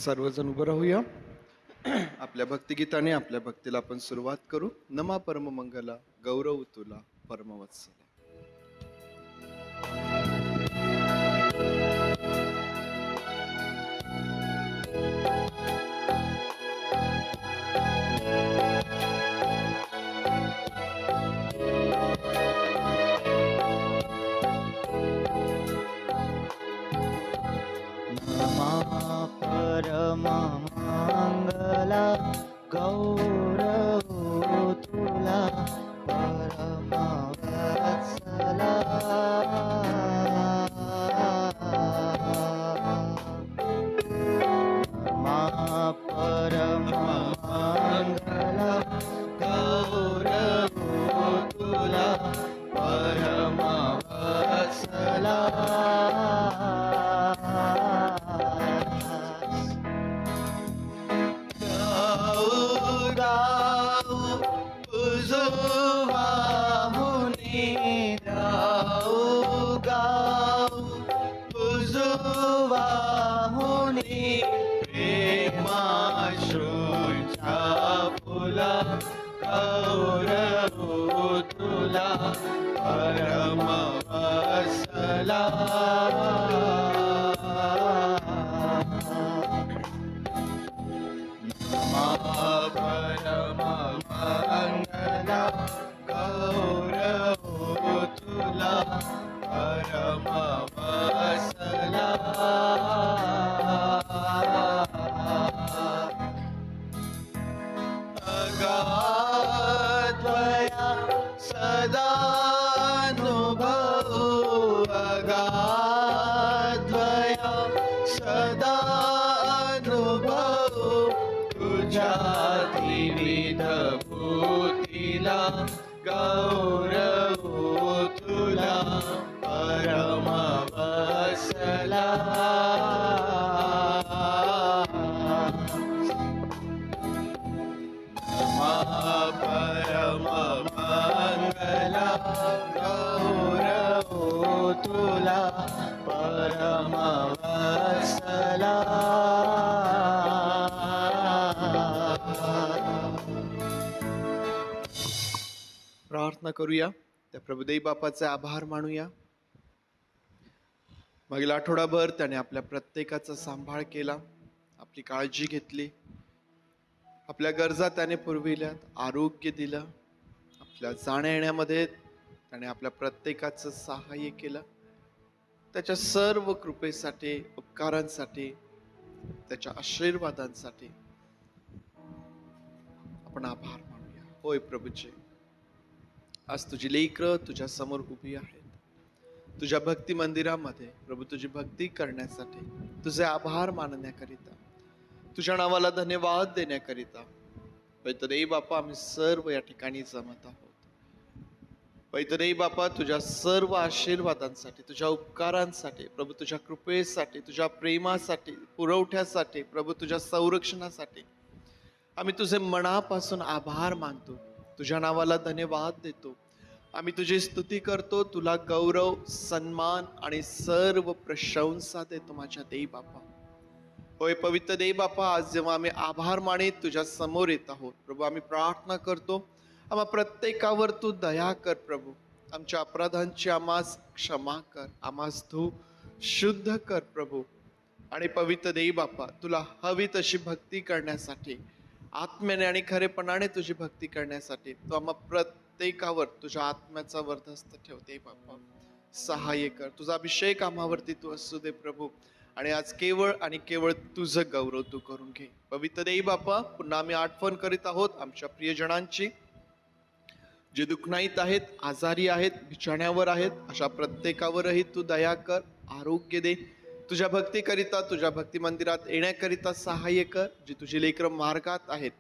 सर्वजण उभं राहूया. आपल्या भक्तिगीताने आपल्या भक्तीला आपण सुरुवात करू. नमा परममंगला गौरव तुला परमवत्सला. परममंगला गौरव तुला परमवत्सला. परममंगला गौरव तुला परमवत्सला. गौरव तुला परमवत्सला. परममंगला गौरव तुला परमवत्सला. अगाध्वया सदानुभव अगाध्वया सदानुभव तुझ्या त्रिविध भूतीला गौरव तुला परमवत्सला. परममंगला गौरव तुला परमवत्सला. प्रार्थना करूया. त्या प्रभुदेव बापाचे आभार मानूया. मागील आठवडाभर त्याने आपल्या प्रत्येकाचा सांभाळ केला, आपली काळजी घेतली, आपल्या गरजा त्याने पुरविल्यात, आरोग्य दिलं. आपल्या जाण्या येण्यामध्ये त्याने आपल्या प्रत्येकाचं सहाय्य केलं. त्याच्या सर्व कृपेसाठी, उपकारांसाठी, त्याच्या आशीर्वादांसाठी आपण आभार मानूया. होय प्रभूचे, आज तुझी लेकरं तुझ्या समोर उभी आहेत, तुझ्या भक्ती मंदिरामध्ये. प्रभू, तुझी भक्ती करण्यासाठी, तुझे आभार मानण्याकरिता, तुझ्या नावाला धन्यवाद देण्याकरिता पैतदेव बापा आम्ही सर्व या ठिकाणी जमत आहोत. पैतदेव बापा, तुझ्या सर्व आशीर्वादांसाठी, तुझ्या उपकारांसाठी, प्रभू तुझ्या कृपेसाठी, तुझ्या प्रेमासाठी, पुरवठ्यासाठी, प्रभू तुझ्या संरक्षणासाठी आम्ही तुझे मनापासून आभार मानतो. तुझ्या नावाला धन्यवाद देतो. आम्ही तुझी स्तुती करतो. तुला गौरव, सन्मान आणि सर्व प्रशंसा देतो माझ्या देव बापा. होय पवित्र देव बापा, आज जेव्हा आम्ही आभार मानित तुझ्या समोर येत आहोत प्रभू, आम्ही प्रार्थना करतो, आम्हा प्रत्येकावर तू दया कर प्रभू. आमच्या अपराधांची आम्हास क्षमा कर, आम्हास तू शुद्ध कर प्रभू. आणि पवित्र देव बापा, तुला हवी तशी भक्ती करण्यासाठी, आत्म्याने आणि खरेपणाने तुझी भक्ती करण्यासाठी तू आम्हा प्रत्येकावर तुझ्या आत्म्याचा वर्धस्त ठेवते बापा. सहाय्य कर. तुझा अभिषेक आम्हावरती तू असू दे प्रभू. आणि आज केवळ आणि केवळ तुझं गौरव तू करून घे. पवित्र देव बापा, पुन्हा आम्ही आठवण करीत आहोत आमच्या प्रियजनांची, जे दुःखनाईत आहेत, आजारी आहेत, बिछाण्यावर आहेत, अशा प्रत्येकावरही तू दया कर, आरोग्य दे. तुझ्या भक्तीकरिता, तुझ्या भक्ती मंदिरात येण्याकरिता सहाय्य कर. जी तुझी लेकरं मार्गात आहेत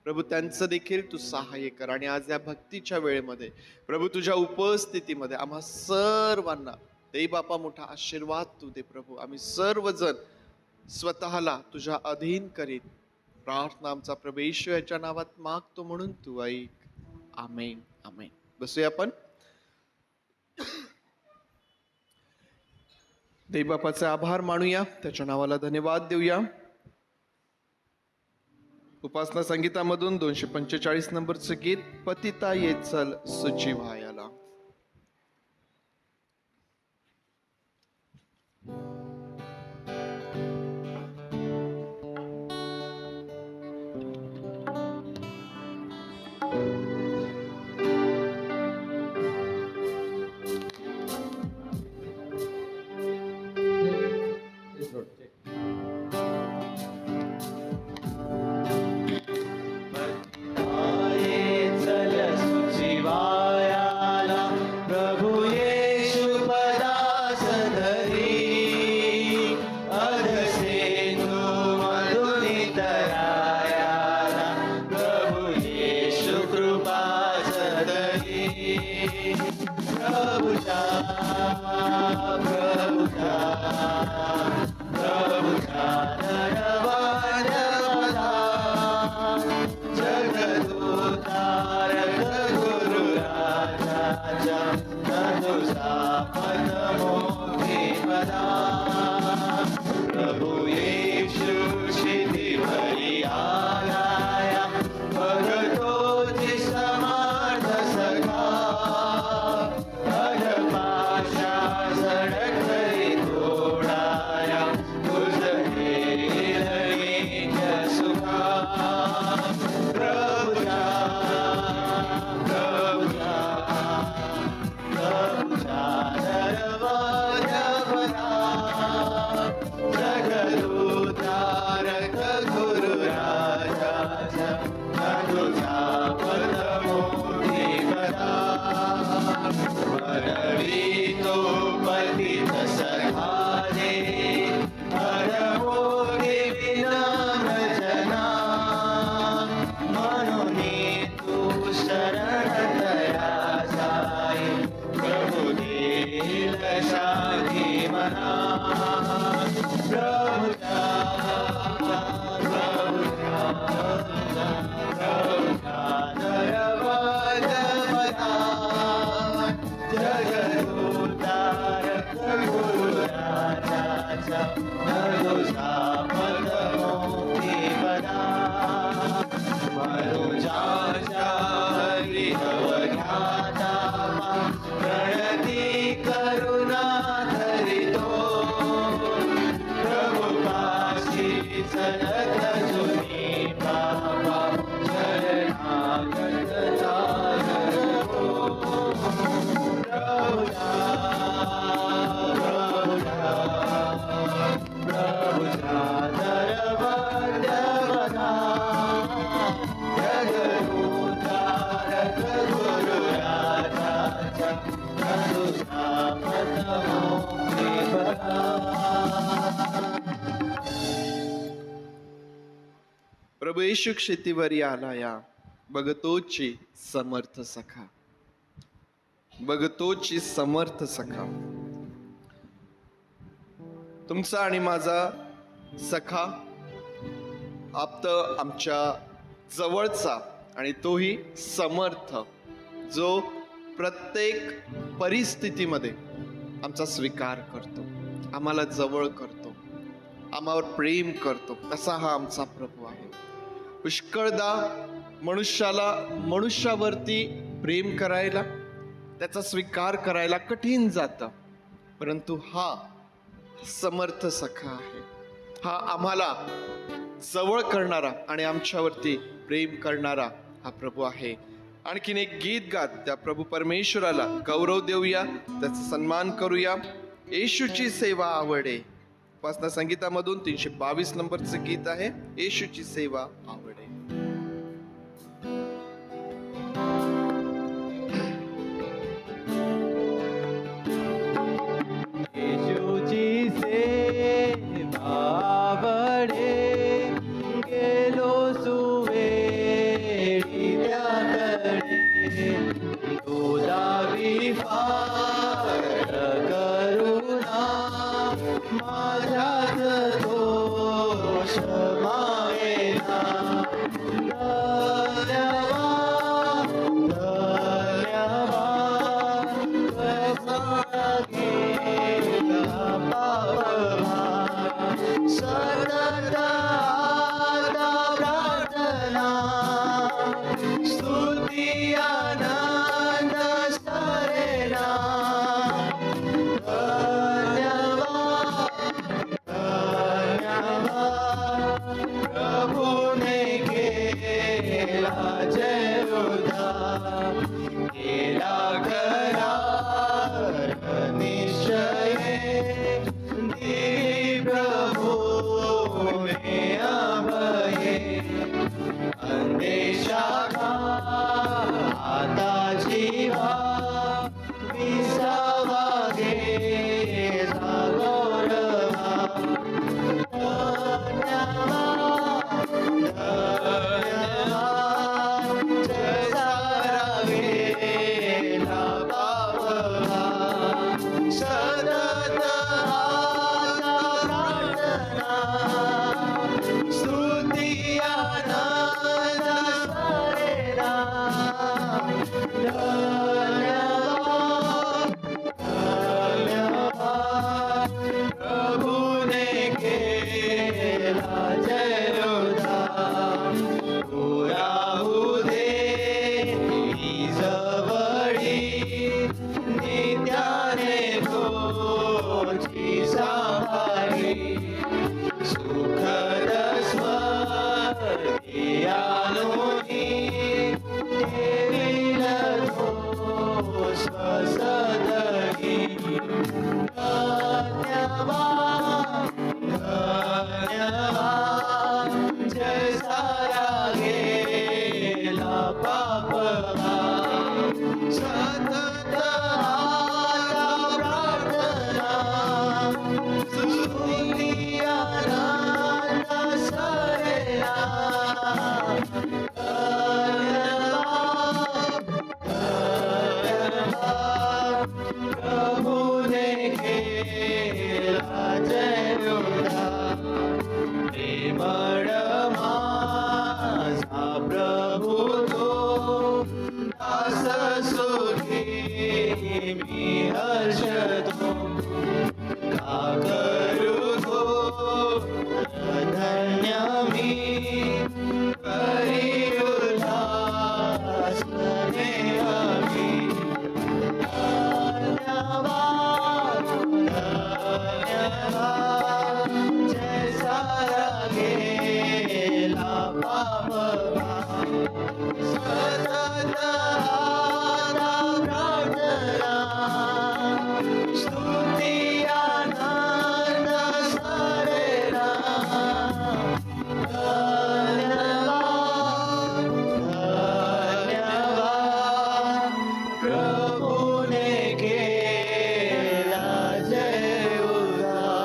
प्रभू, त्यांचं देखील तू सहाय्य कर. आणि आज या भक्तीच्या वेळेमध्ये प्रभू, तुझ्या उपस्थितीमध्ये आम्हा सर्वांना देव बापा मोठा आशीर्वाद तू दे प्रभू. आम्ही सर्वजण स्वतःला तुझ्या अधीन करीत प्रार्थना आमचा प्रभू येशू याच्या नावात मागतो, म्हणून तू ऐक. आमेन. आमेन. बसूया आपण. देव बापाचे आभार मानूया, त्याच्या नावाला धन्यवाद देऊया. उपासना संगीतामधून 245 नंबरचं गीत पतिता ये चल सुजीवायाला. चल सुजीवायाला प्रभु येशू पदास धरी अधसेंदू मधुन तरायाला प्रभु येशू कृपास धरी प्रभुचा प्रभुचा प्रभुचा धन्यवाद जगदूतारक गुरु राजाच्या तुझा पदमोक्षी पदा प्रभु येशू शिधी भरी आलाया भगतोची समार्थ सखा अधपाशा सडकरी तोडाया तुझ हे लगेच सुखा प्रभुचा प्रभुचा प्रभुचा दरवाज भरा जगदूतारक गुरु राजाचा तुझा पदमोक्षी पदा मनवी तो पतित सखा दे अडमोगी विनम्र जना म्हणून तू शरण दया साई प्रभु देईल शांती मना प्रभुचा प्रभुचा प्रभुचा दरवाज मना जगदूतारक गुरु राजाचा तुझा पदमोक्षी पदा मनुजाच्या हरिहवघ्याता प्रणती करुणा धरितो प्रभु पाशी चलत जुनी पापा शरणागत जागतो प्रभुचा प्रभुचा प्रभुचा दरवाज बघा जगदूतारक गुरु राजाचा तुझा पदमोक्षी पदा प्रभू येशू शेतीवरी आलाया बघतोची समर्थ सखा. बघतोची समर्थ सखा. तुमचा आणि माझा सखा आप्त आमच्या जवळचा आणि तोही समर्थ जो प्रत्येक परिस्थितीमध्ये आमचा स्वीकार करतो, आम्हाला जवळ करतो, आम्हावर प्रेम करतो, असा हा आमचा प्रभू आहे. पुष्कळदा मनुष्याला मनुष्यावरती प्रेम करायला, त्याचा स्वीकार करायला कठीण जातं, परंतु हा समर्थ सखा आहे. हा आम्हाला जवळ करणारा आणि आमच्यावरती प्रेम करणारा हा प्रभू आहे. आणखीन एक गीत गात त्या प्रभू परमेश्वराला गौरव देऊया, त्याचा सन्मान करूया. येशूची सेवा आवडे. उपासना संगीतामधून 322 नंबरचं गीत आहे, येशूची सेवा आवडे. येशूची सेवा आवडे गेलो सुवेळी त्याकडे तुझावी फार करुणा माझ्यात दोष मावेना धन्यवाद धन्यवाद सतत आता जय उद्धार केला करार निश्चय दिली प्रभूने अभये अंदेशा आता जीवा विसावा घे सागोरवा धन्यवाद धन्यवाद जैसा गेला बाबा सतत आता प्रार्थना स्तुती आनंद सारेला धन्यवाद धन्यवाद प्रभुने केला जय उद्धार पुराहू दे जवळी नित्याने तोची सांभाळी सुखद स्मृतियानुनी ठेवील तो स्वसदगी धन्यवाद धन्यवाद जैसा गेला पापमा सतत आता प्रार्थना स्तुती आनंद सारेला धन्यवाद धन्यवाद प्रभुने केला जय उद्धार प्रेमळ माझा प्रभु तो दास सुखी मी हर्षतो का करू तो धन्य मी करी उल्हास नेहमी धन्यवाद धन्यवाद जैसा गेला पापमा सतत आता प्रार्थना स्तुती आनंद सारेला धन्यवाद धन्यवाद प्रभुने केला जय उद्धार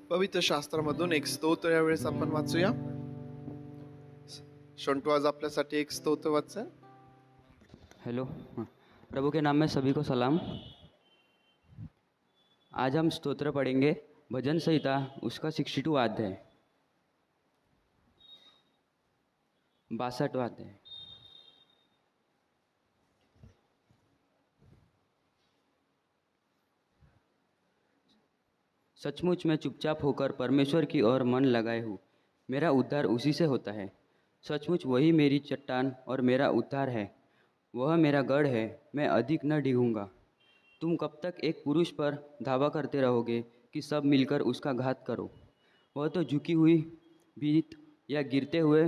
पवित्र शास्त्रामधून एक स्तोत्र यावेळेस आपण वाचूया. शंटू आज आपल्यासाठी एक स्तोत्र वाचेल. हेलो प्रभु के नाम में सभी को सलाम. आज हम स्तोत्र पढ़ेंगे भजन संहिता उसका 62 अध्याय 62 अध्याय. सचमुच मैं चुपचाप होकर परमेश्वर की ओर मन लगाए हूँ. मेरा उद्धार उसी से होता है. सचमुच वही मेरी चट्टान और मेरा उद्धार है. वह मेरा गढ़ है, मैं अधिक न डिगूंगा. तुम कब तक एक पुरुष पर धावा करते रहोगे कि सब मिलकर उसका घात करो. वह तो झुकी हुई भीत या गिरते हुए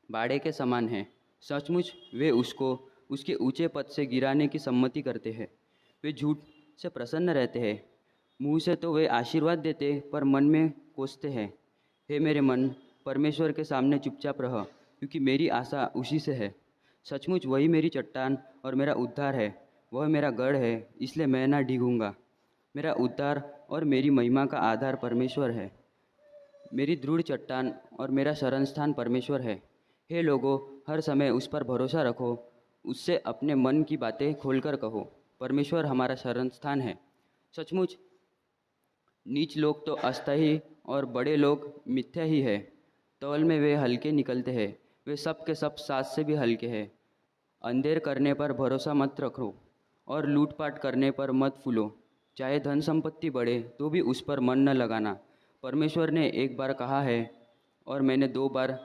बाड़े के समान है. सचमुच वे उसको उसके ऊंचे पद से गिराने की सम्मति करते हैं. वे झूठ से प्रसन्न रहते हैं. मुँह से तो वे आशीर्वाद देते पर मन में कोसते हैं. हे मेरे मन, परमेश्वर के सामने चुपचाप रह, क्योंकि मेरी आशा उसी से है. सचमुच वही मेरी चट्टान और मेरा उद्धार है. वह मेरा गढ़ है, इसलिए मैं ना डिगूंगा. मेरा उद्धार और मेरी महिमा का आधार परमेश्वर है. मेरी दृढ़ चट्टान और मेरा शरण स्थान परमेश्वर है. हे लोगों, हर समय उस पर भरोसा रखो. उससे अपने मन की बातें खोलकर कहो. परमेश्वर हमारा शरण स्थान है. सचमुच नीच लोग तो अस्थायी और बड़े लोग मिथ्या ही है. तौल में वे हल्के निकलते हैं. वे सब के सब सात से भी हल्के हैं. अंधेर करने पर भरोसा मत रखो और लूटपाट करने पर मत फूलो. चाहे धन संपत्ति बढ़े तो भी उस पर मन न लगाना. परमेश्वर ने एक बार कहा है और मैंने 2 बार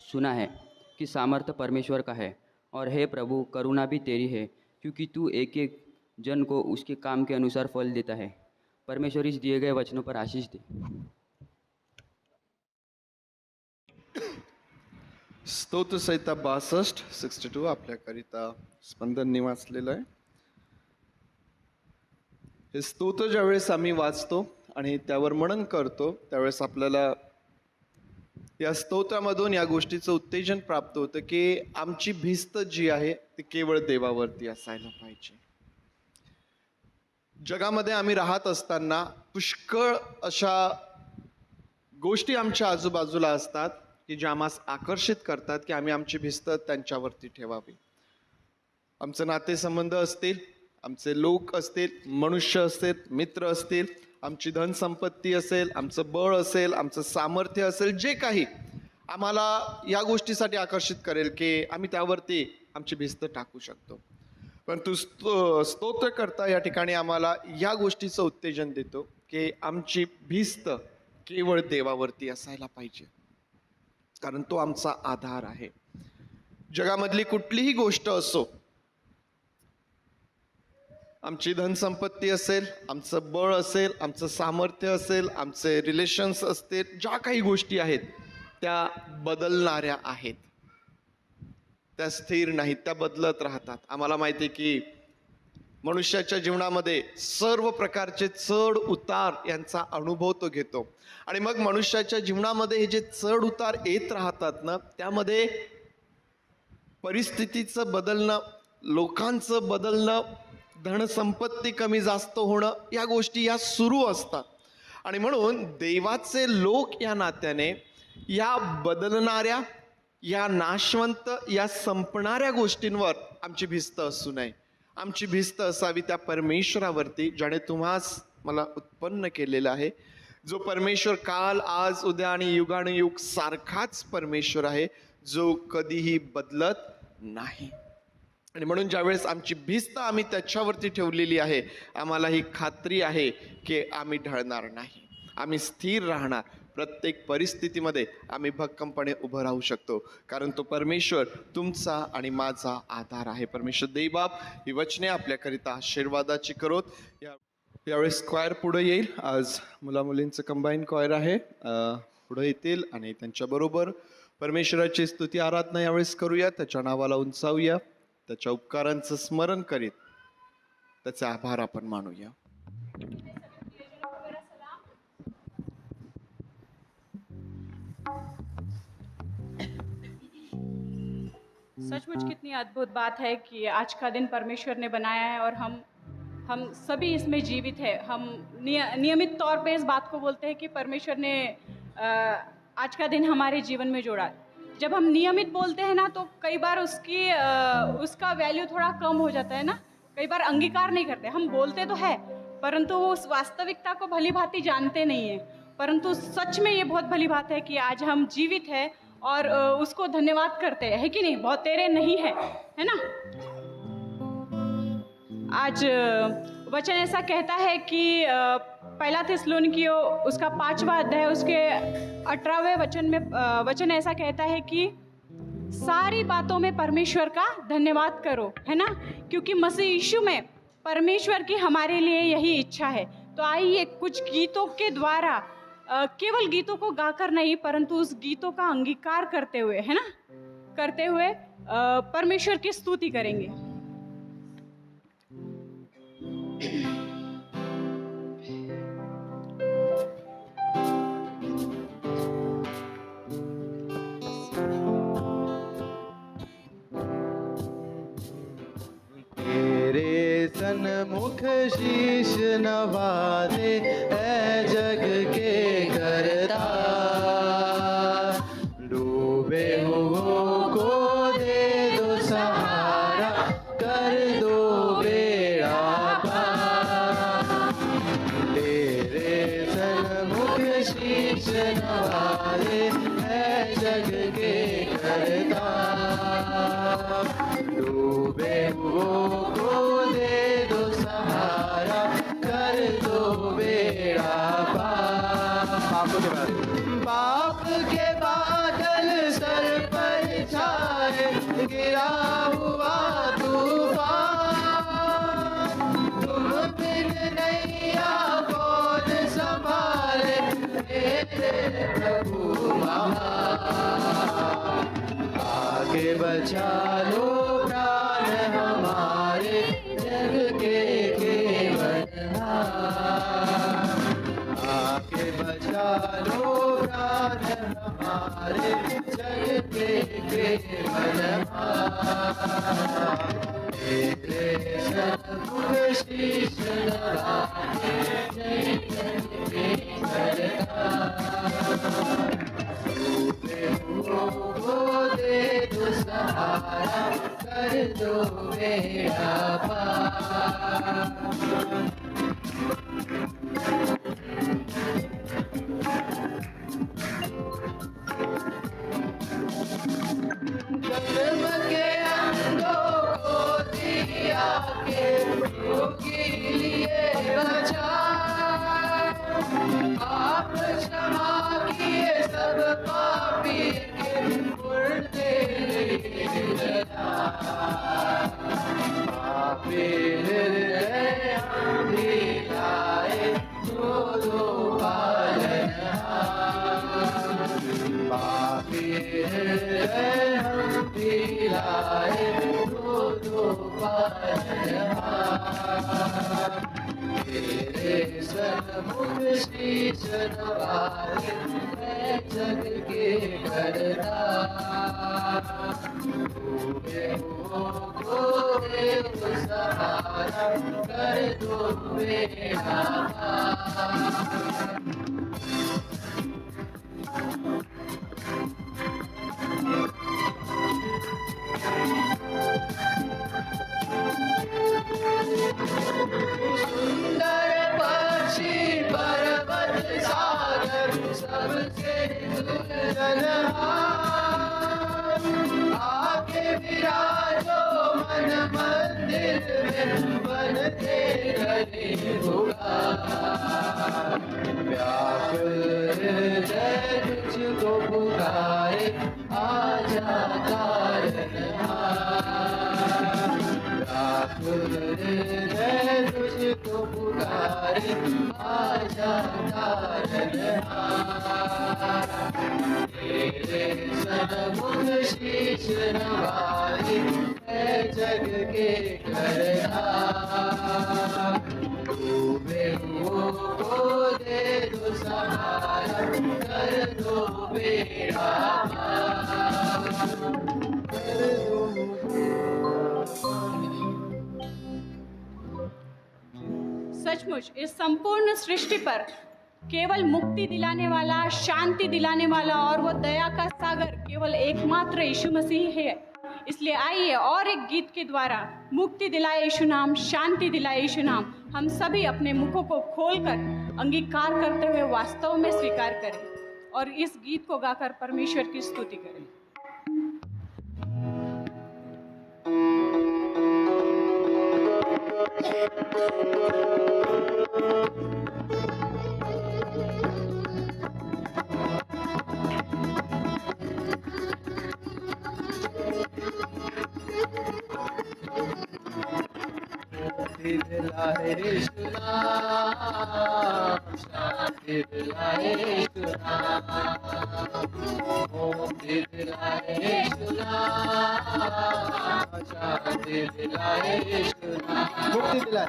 सुना है कि सामर्थ्य परमेश्वर का है. और हे प्रभु, करुणा भी तेरी है, क्योंकि तू एक एक जन को उसके काम के अनुसार फल देता है. परमेश्वर इस दिए गए वचनों पर आशीष दे. स्तोत्र संहिता 62 आपल्याकरिता स्पंदनने वाचलेलं आहे. हे स्तोत्र ज्यावेळेस आम्ही वाचतो आणि त्यावर मनन करतो त्यावेळेस आपल्याला या स्तोत्रामधून या गोष्टीचं उत्तेजन प्राप्त होतं की आमची भिस्त जी आहे ती केवळ देवावरती असायला पाहिजे. जगामध्ये आम्ही राहत असताना पुष्कळ अशा गोष्टी आमच्या आजूबाजूला असतात की ज्या आम्हास आकर्षित करतात की आम्ही आमची भिस्त त्यांच्यावरती ठेवावी. आमचे नातेसंबंध असतील, आमचे लोक असतील, मनुष्य असतील, मित्र असतील, आमची धनसंपत्ती असेल, आमचं बळ असेल, आमचं सामर्थ्य असेल, जे काही आम्हाला या गोष्टीसाठी आकर्षित करेल की आम्ही त्यावरती आमची भिस्त टाकू शकतो. परंतु स्तोत्रकर्ता या ठिकाणी आम्हाला या गोष्टीचं उत्तेजन देतो की आमची भिस्त केवळ देवावरती असायला पाहिजे, कारण तो आमचा आधार आहे. जगामधली कुठलीही गोष्ट असो, आमची धनसंपत्ती असेल, आमचं बळ असेल, आमचं सामर्थ्य असेल, आमचे रिलेशन्स असतील, ज्या काही गोष्टी आहेत त्या बदलणाऱ्या आहेत, त्या स्थिर नाहीत, त्या बदलत राहतात. आम्हाला माहिती आहे की मनुष्याच्या जीवनामध्ये सर्व प्रकारचे चढ उतार यांचा अनुभव तो घेतो. आणि मग मनुष्याच्या जीवनामध्ये हे जे चढ उतार येत राहतात ना, त्यामध्ये परिस्थितीचं बदलणं, लोकांचं बदलणं, धनसंपत्ती कमी जास्त होणं, या गोष्टी या सुरू असतात. आणि म्हणून देवाचे लोक या नात्याने या बदलणाऱ्या, या नाशवंत, या संपणाऱ्या गोष्टींवर आमची भिस्त असू नये. आमची भिस्त असावी त्या परमेश्वरावरती ज्याने तुम्हास मला उत्पन्न केलेलं आहे. जो परमेश्वर काल, आज, उद्या आणि युगानुयुग सारखाच परमेश्वर आहे, जो कधीही बदलत नाही. आणि म्हणून ज्यावेळेस आमची भिस्त आम्ही त्याच्यावरती ठेवलेली आहे, आम्हाला ही खात्री आहे की आम्ही ढळणार नाही, आम्ही स्थिर राहणार. प्रत्येक परिस्थितीमध्ये आम्ही भक्कमपणे उभं राहू शकतो, कारण तो परमेश्वर तुमचा आणि माझा आधार आहे. परमेश्वर देवबाप ही वचने आपल्याकरिता आशीर्वादाची करोत. यावेळेस क्वायर पुढे येईल. आज मुलामुलींचं कंबाईन क्वायर आहे, पुढे येतील आणि त्यांच्याबरोबर परमेश्वराची स्तुती आराधना यावेळेस करूया. त्याच्या नावाला उंचावूया, त्याच्या उपकारांचं स्मरण करीत त्याचे आभार आपण मानूया. सचमुच कितनी अद्भुत बात है कि आज का दिन परमेश्वर ने बनाया है और हम सभी इसमें जीवित है. हम नियमित तौर पे इस बात को बोलते हैं कि परमेश्वर ने आज का दिन हमारे जीवन में जोड़ा. जब हम नियमित बोलते हैं ना, तो कई बार उसका वैल्यू थोड़ा कम हो जाता है ना. कई बार अंगीकार नहीं करते. हम बोलते तो है परंतु उस वास्तविकता को भली भांति जानते नहीं है. परंतु सच में ये बहुत भली बात है कि आज हम जीवित है और उसको धन्यवाद करते हैं, है कि नहीं. बहुत तेरे नहीं है ना. आज वचन ऐसा कहता है कि पहला थिस्सलुनीकियों उसका 5वां अध्याय उसके 18वें वचन में वचन ऐसा कहता है कि सारी बातों में परमेश्वर का धन्यवाद करो, है ना, क्योंकि मसीह यीशु में परमेश्वर की हमारे लिए यही इच्छा है. तो आइए कुछ गीतों के द्वारा, केवल गीतों को गाकर नहीं परंतु उस गीतों का अंगीकार करते हुए, है ना, करते हुए परमेश्वर की स्तुति करेंगे. तेरे सन्मुख शीश नवा दे ऐ जग के करता, डूबे हुओं को दे दो सहारा, कर दो बेड़ा पार. तेरे सन्मुख शीश नवा दे ऐ जग के करता, डूबे हुओं को दे दो सहारा, कर दो बेड़ा पार. पाप के बादल सर पर छाए, गिरा हुआ तूफान, तुम बिन नैया कौन संभाले, मेरे प्रभु महान. बचा लो प्राण हमारे जग के केवलहार। आके बचा लो प्राण हमारे जग के केवलहार। तेरे सन्मुख शीश नवाए जग के केवलहार। डूबे हुओं को दे दो सहारा, कर दो बेड़ा पार। जन्म के अंगों को दिया के प्रभु के लिए बचा। आप क्षमा किए सब पापी के मुर्दे जला। पापी हृदय हम भी लाए दो पालनहार। पापी हृदय हम भी लाए दो पालनहार। तेरे सन्मुख शीश नवाए मैं जग के करतार। डूबे हुओं को दे दो सहारा, कर दो बेड़ा पार। सुंदर पक्षी पर्वत सागर सबसे दुल्हनहार। आके विराजो मन मंदिर में बनते रहे पुकार। व्याकुल हृदय तुझको पुकारे आजा तारनहार। व्याकुल हृदय तुझको पुकारे आजा तारनहार। तेरे सन्मुख शीश नवाए है जग के करतार। डूबे हुओं को दे दो सहारा, कर दो बेड़ा पार। कर दो सचमुच इस संपूर्ण सृष्टि पर केवल मुक्ति दिलाने वाला, शांति दिलाने वाला और वो दया का सागर केवल एकमात्र यीशु मसीह है। इसलिए आइए और एक गीत के द्वारा मुक्ति दिलाए यीशु नाम, शांति दिलाए यीशु नाम, हम सभी अपने मुखों को खोलकर अंगीकार करते हुए वास्तव में स्वीकार करें और इस गीत को गाकर परमेश्वर की स्तुति करें। दिलाए यीशु नाम, शांति दिलाए यीशु नाम। मुक्ति दिलाए यीशु नाम, शांति दिलाए यीशु नाम। मुक्ति दिलाए,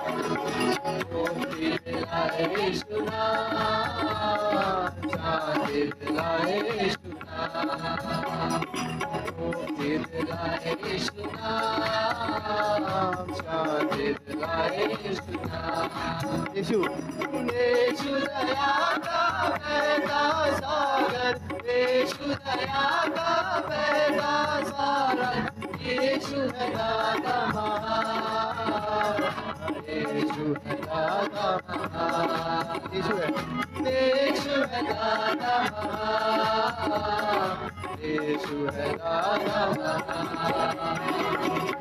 मुक्ति दिलाए यीशु नाम, शांति दिलाए यीशु नाम। मुक्ति दिलाए यीशु नाम, शांति दिलाए यीशु नाम। यीशु यीशु दया का बहता सागर, यीशु दया का बहता सागर। यीशु है दाता महान, यीशु है दाता महान। यीशु है दाता महान, यीशु है दाता महान।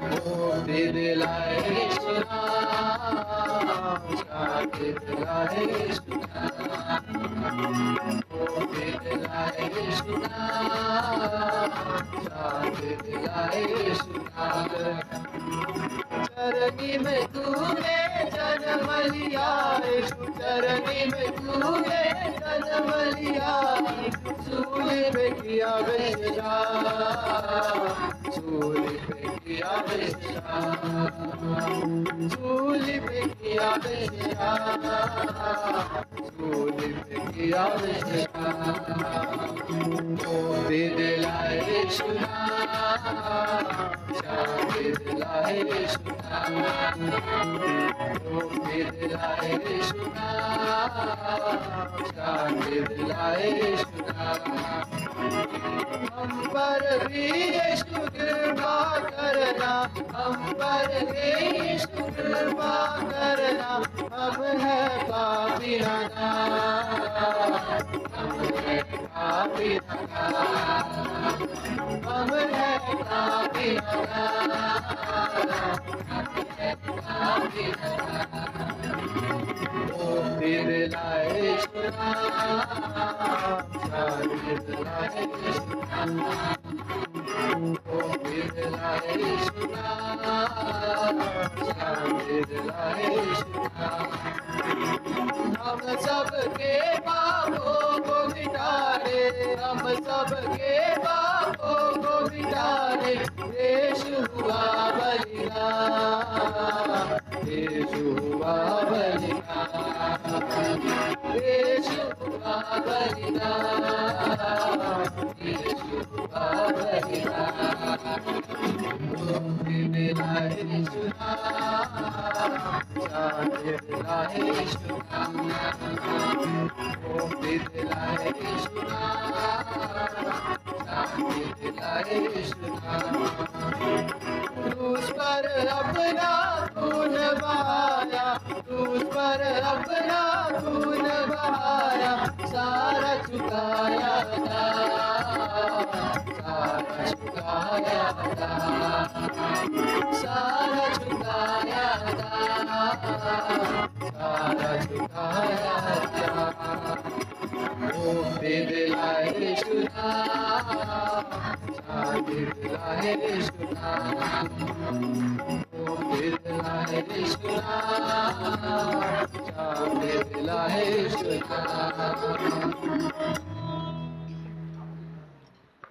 मुक्ति दिलाए यीशु नाम, शांति दिलाए यीशु नाम। मुक्ति दिलाए यीशु नाम, शांति दिलाए यीशु नाम। चरनी में तूने जन्म जन्म लिया, यीशु चरनी में तूने जन्म लिया, सूली पे किया विश्राम, सूली पे किया विश्राम, सूली पे किया विश्राम, सूली पे किया विश्राम। मुक्ति दिलाए यीशु नाम, शांति दिलाए यीशु नाम, मुक्ति दिलाए यीशु नाम, शांति दिलाए यीशु नाम। हम पर भी यीशु कृपा करना, हम पर भी यीशु कृपा करना, हम है पापी नादान, हम है पापी नादान, हम है पापी नादान, हम है पापी नादान। मुक्ति दिलाए यीशु नाम, शांति दिलाए यीशु नाम, मुक्ति दिलाए यीशु नाम, शांति दिलाए यीशु नाम। हम सबके पापों को मिटाने, हम सबके पापों को मिटाने, यीशु हुआ बलिदान, यीशु हुआ बलिदान, यीशु हुआ बलिदान, यीशु हुआ बलिदान। मुक्ति दिलाए यीशु नाम, शांति दिलाए यीशु नाम, मुक्ति दिलाए यीशु नाम, शांति दिलाए यीशु नाम। क्रूस पर अपना खून बहाया, क्रूस पर अपना खून बहाया, सारा चुकाया दाम, सारा चुकाया दाम, सारा चुकाया दाम, सारा चुकाया दाम। मुक्ति दिलाए यीशु नाम, शांति दिलाए यीशु नाम, मुक्ति दिलाए यीशु नाम, शांति दिलाए यीशु नाम।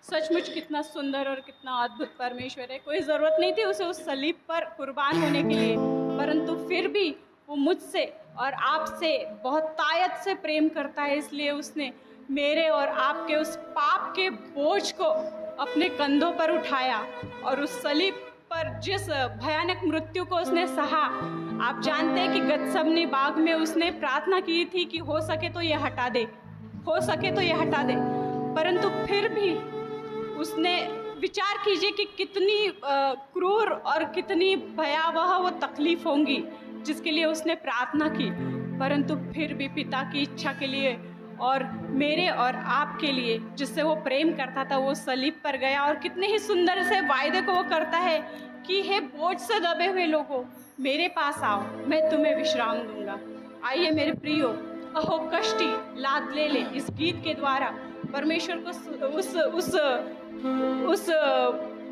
सचमुच कितना सुंदर और कितना अद्भुत परमेश्वर है। कोई ज़रूरत नहीं थी उसे उस सलीब पर कुर्बान होने के लिए, परंतु फिर भी वो मुझसे और आपसे बहुत तायत से प्रेम करता है, इसलिए उसने मेरे और आपके उस पाप के बोझ को अपने कंधों पर उठाया और उस सलीब पर जिस भयानक मृत्यु को उसने सहा। आप जानते हैं कि गतसमनी बाग में उसने प्रार्थना की थी कि हो सके तो ये हटा दे, हो सके तो ये हटा दे, परंतु फिर भी उसने विचार कीजिए कि कितनी क्रूर और कितनी भयावह वो तकलीफ होंगी जिसके लिए उसने प्रार्थना की, परंतु फिर भी पिता की इच्छा के लिए और मेरे और आपके लिए जिससे वो प्रेम करता था वो सलीब पर गया। और कितने ही सुंदर से वायदे को वो करता है कि हे बोझ से दबे हुए लोगों, मेरे पास आओ, मैं तुम्हें विश्राम दूंगा। आइए मेरे प्रियो, अहो कष्टी लाद ले ले, इस गीत के द्वारा परमेश्वर को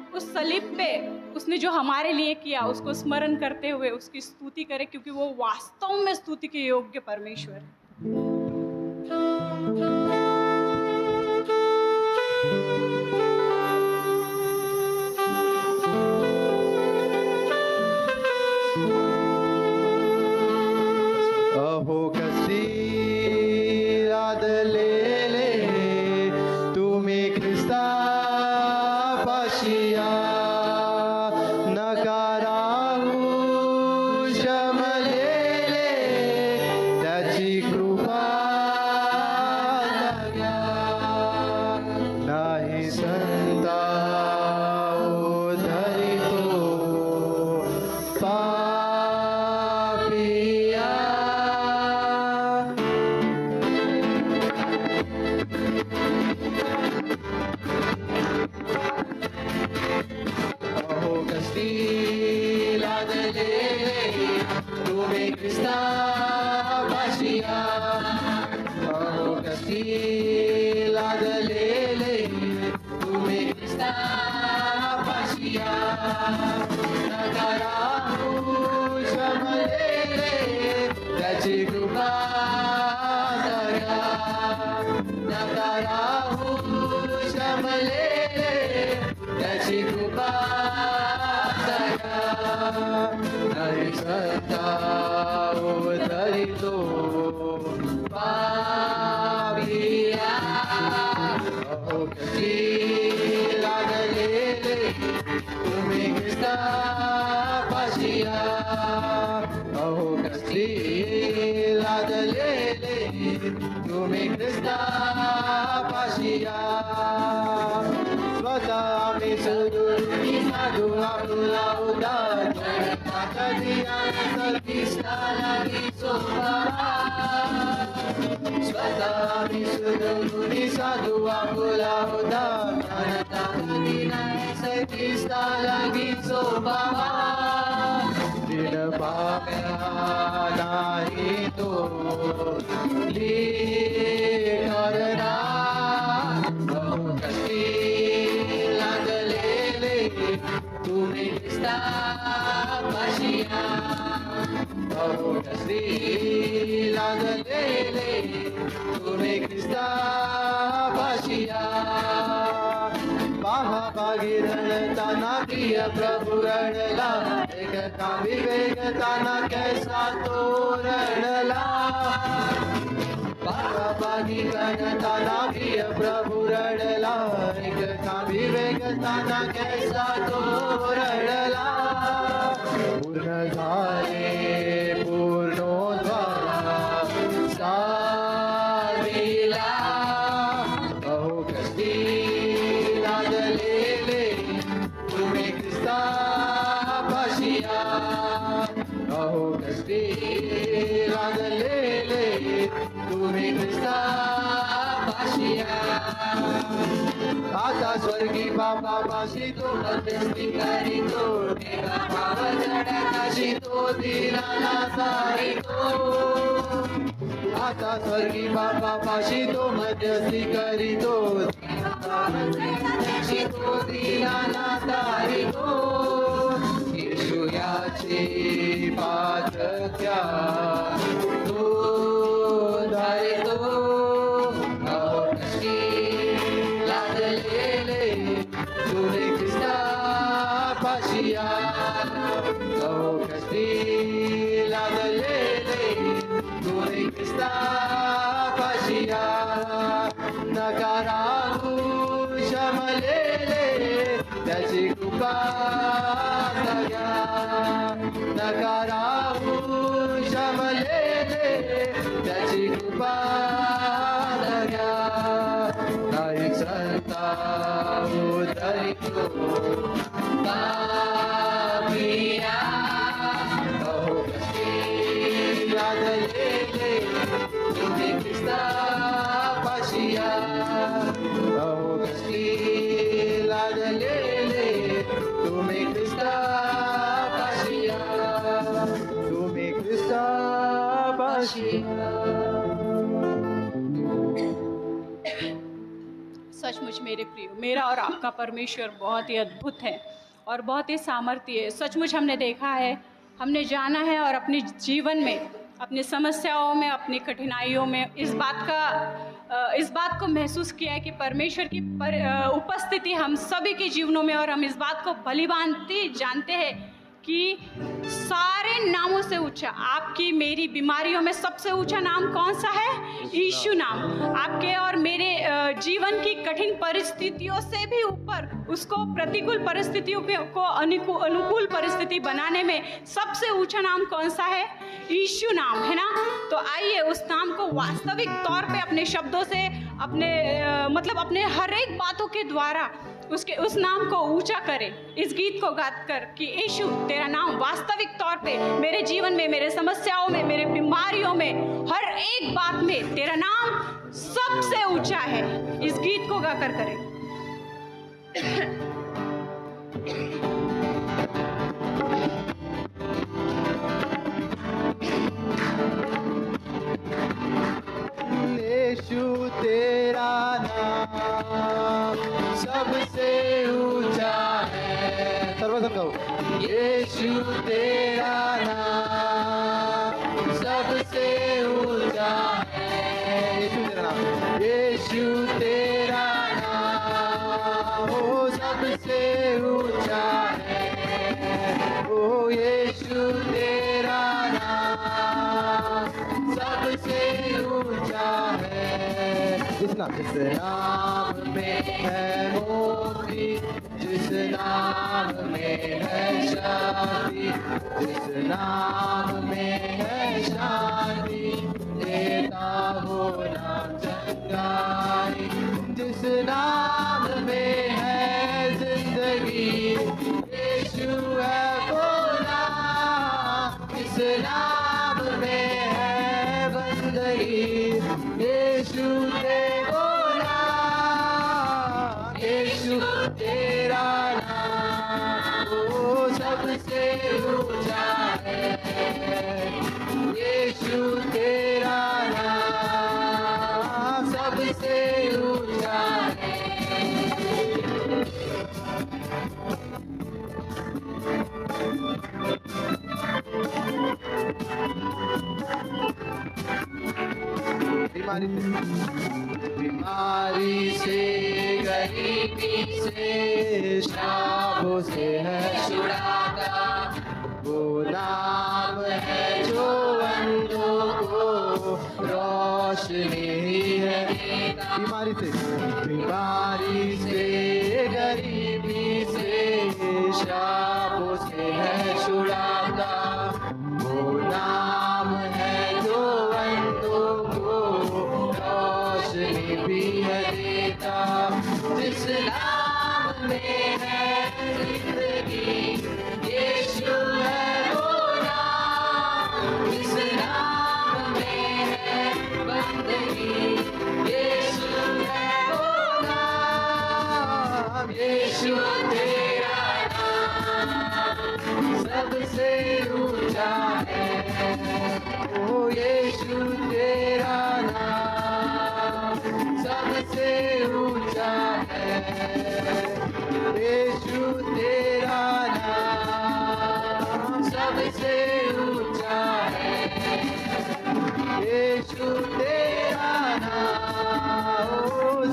उस सलीब पे उसने जो हमारे लिए किया उसको स्मरण करते हुए उसकी स्तुति करें, क्योंकि वो वास्तव में स्तुति के योग्य परमेश्वर है। अहो कष्टी लाद ले ले, तुम्ही ख्रिस्ता पाशिया, नकाराहू श्रम ले ले, त्याची कृपा लाग्या, नाही संता उधरितो पापिया। अहो कष्टी लाद ले ले, तुम्ही ख्रिस्ता पाशिया, अहो कष्टी लाद ले ले, तुम्ही ख्रिस्ता पाशिया, नकाराहू श्रम ले ले, त्याची कृपा दया नका राहू शमलेले त्याची कृपा दया तरी सत्ता उतरितो पाविया अहो कशी लागलेले तुम्ही ख्रिस्ता पाशिया अहो कशी लागलेले तुम्ही ख्रिस्ता पाशिया स्वतः आम्ही सदुरी साधू आपला उदार कधी ख्रिस्ता लागी सोपा स्वतः आम्ही सदुरी साधू आपला उदार कधी ख्रिस्ता लागी सोपा दिन पाप्या नाही तो करना बहु कष्टी लागलेले तुम्ही ख्रिस्ता पाशिया बहु कष्टी लागलेले तुम्ही ख्रिस्ता पाशिया पहा भागीरथाना प्रिय प्रभु रणला एकता विवेकताना कैसा तो रणला पहा भागीरथाना प्रिय प्रभु रणला एकता विवेकताना कैसा तो रणला पूर्ण झाले पूर्णोद्धारा साविला बहु कष्टी लागलेले तुम्ही ख्रिस्ता पाशिया अहो कष्टी लागलेले तुम्ही ख्रिस्ता पाशिया आता स्वर्गी बाबा पाशी तो मध्यस्थी करीतो एका पावजडाशी तो दिनाला सारितो आता स्वर्गी बाबा पाशी तो मध्यस्थी करीतो तो दिनाला तारितो येशू याचे पात्रत्या तो धारितो अहो कष्टी लागलेले तुम्ही ख्रिस्ता पाशिया अहो कष्टी लागलेले तुम्ही ख्रिस्ता पाशिया नका राहू शमलेले त्याची कृपा दया नका राहू शमलेले त्याची कृपा दया नाही सत्ता उतरितो पापिया अहो कशी लागलेले तुम्ही ख्रिस्ता पाशिया अहो कशी लागलेले तुम्ही ख्रिस्ता पाशिया तुम्ही ख्रिस्ता पाशिया सचमुच मेरे प्रिय, मेरा और आपका परमेश्वर बहुत ही अद्भुत है और बहुत ही सामर्थ्य है। सचमुच हमने देखा है, हमने जाना है और अपने जीवन में, अपनी समस्याओं में, अपनी कठिनाइयों में इस बात को महसूस किया है कि परमेश्वर की उपस्थिति हम सभी के जीवनों में, और हम इस बात को भलीभांति जानते हैं कि सारे नामों से ऊंचा, आपकी मेरी बीमारियों में सबसे ऊंचा नाम कौन सा है? यीशु नाम। आपके और मेरे जीवन की कठिन परिस्थितियों से भी ऊपर, उसको प्रतिकूल परिस्थितियों को अनुकूल परिस्थिति बनाने में सबसे ऊंचा नाम कौन सा है? यीशु नाम, है ना। तो आइए उस नाम को वास्तविक तौर पे अपने शब्दों से, अपने हर एक बातों के द्वारा उस नाम को ऊंचा करें, इस गीत को गाकर कि यीशु तेरा नाम वास्तविक तौर पे मेरे जीवन में, मेरे समस्याओं में, मेरे बीमारियों में, हर एक बात में तेरा नाम सबसे ऊंचा है। इस गीत को गाकर करें। यीशु तेरा नाम सबसे ऊंचा है। सर्वसंग गाओ। यीशु तेरा नाम सबसे वो सबसे ऊंचा है। ओ यीशु तेरा नाम सबसे ऊंचा है। जिस नाम में है मुक्ति, जिस नाम में है शांति, जिस नाम में है शांति, देता वो नाम चंगाई। जिस नाम में है जिंदगी, यीशु है वो नाम। जिस नाम में है बंदगी, यीशु ते वो नाम। यीशु तेरा नाम वो सबसे ऊंचा है। यीशु तेरा नाम सबसे ऊंचा है। बीमारी से, गरीबी से, शापों से है छुड़ाता वो नाम है जो अंधों को रोशनी है देता। बीमारी से, गरीबी से, शापों से है छुड़ाता वो नाम है जो अंधों को रोशनी भी है देता। जिस नाम में है जिंदगी, यीशु है वो नाम। जिस नाम में है बंदगी, यीशु है वो नाम। यीशु तेरा नाम सबसे ऊंचा है। ओ यीशु तेरा नाम सबसे ऊंचा है। यीशु तेरा नाम सबसे ऊंचा है। यीशु तेरा नाम ओ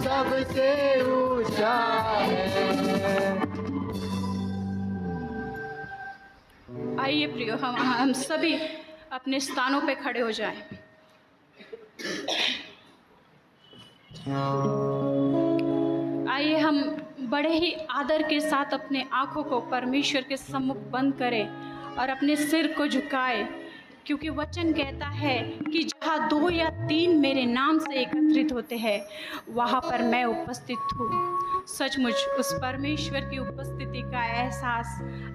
सबसे ऊंचा है। आइए प्रियो, हम सभी अपने स्थानों पे खड़े हो जाएं। आइए हम बड़े ही आदर के साथ अपने आंखों को परमेश्वर के सम्मुख बंद करें और अपने सिर को झुकाएं, क्योंकि वचन कहता है कि जहाँ 2 या 3 मेरे नाम से एकत्रित होते हैं, वहाँ पर मैं उपस्थित हूँ। सचमुच उस परमेश्वर की उपस्थिति का एहसास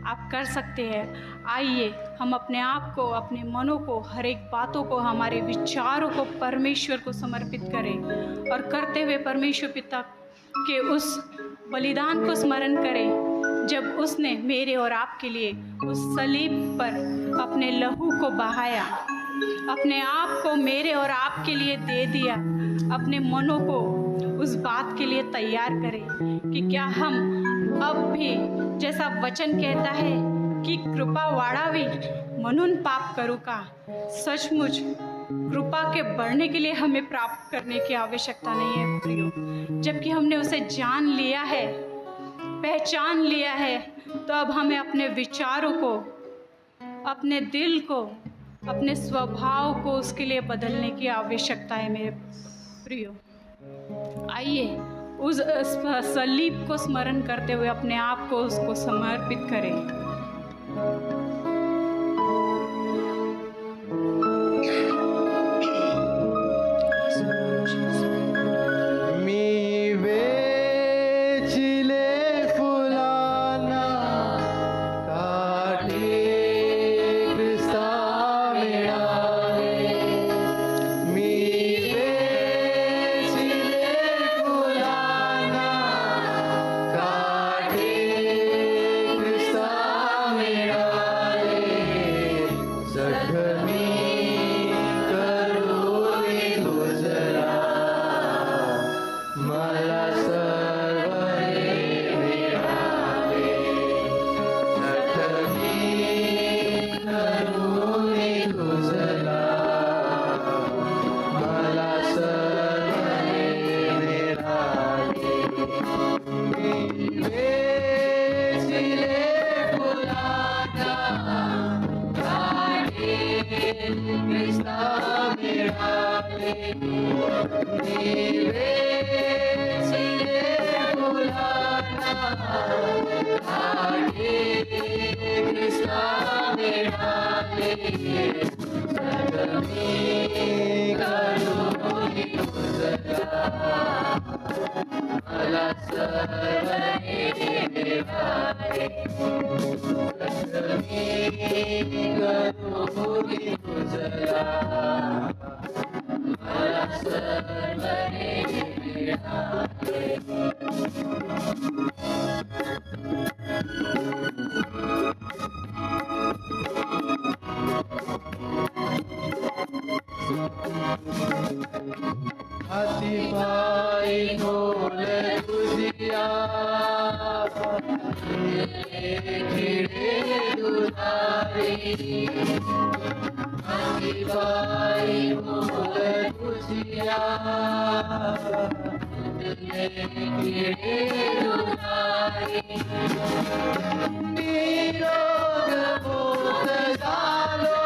आप कर सकते हैं। आइए हम अपने आप को, अपने मनों को, हर एक बातों को, हमारे विचारों को परमेश्वर को समर्पित करें और करते हुए परमेश्वर पिता के उस बलिदान को स्मरण करें जब उसने मेरे और आपके लिए उस सलीब पर अपने लहू को बहाया, अपने आप को मेरे और आपके लिए दे दिया। अपने मनों को उस बात के लिए तैयार करें कि क्या हम अब भी, जैसा वचन कहता है कि कृपा वाढावी म्हणून पाप करू का, सचमुच कृपा के बढ़ने के लिए हमें प्राप्त करने की आवश्यकता नहीं है प्रियो। जबकि हमने उसे जान लिया है, पहचान लिया है, तो अब हमें अपने विचारों को, अपने दिल को, अपने स्वभाव को उसके लिए बदलने की आवश्यकता है मेरे प्रियो। आइए उस सलीब को स्मरण करते हुए अपने आप को उसको समर्पित करें। काटे नीवे सिले फुलाना काटे कृष्णा मिळाले जगमी करुणी तुझला मला सर्वने मिळाले जगमी करुणी तुझला मला सर्वने मिळाले हाती पाय ढोल तुझिया खिळे दुधारी हाती पाय ढोल तुझिया खिळे दुधारी निरोग बोध झालो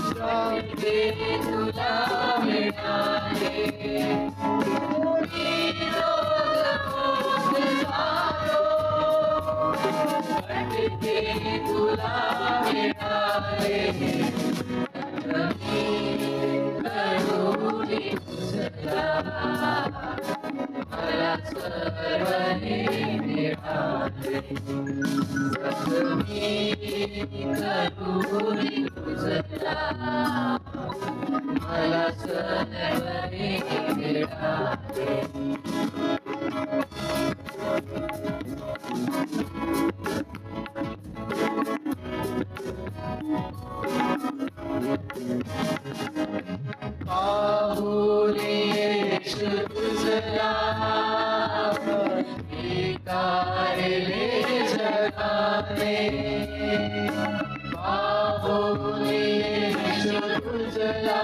शांती तुला मिळाले निरोग बोध झालो शांती तुला मिळाले करुणी तुझला मला सर्वने मिळाले जगमी करुणी तुझला मला सर्वने मिळाले पाहुले येशू तुझला विकारले जगाने पाहुले येशू तुझला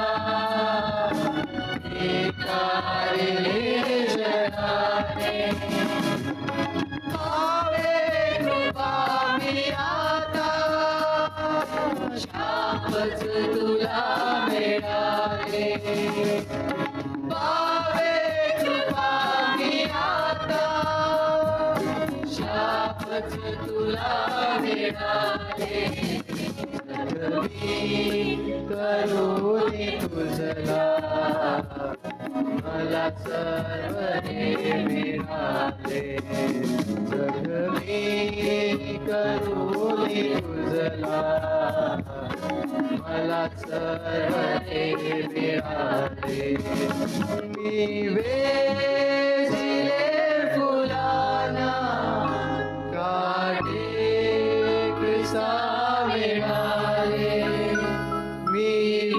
विकारले जगाने पावे कृपा मी आता शापच तुला मिळाले पावे कृपा मी आता शापच तुला मिळाले जगमी करुणी तुझला मला सर्वने मिळाले जगमी करुणी तुझला मला सर्वने मिळाले मी वेचिले फुलाना काटे कृष्णा मिळाले मी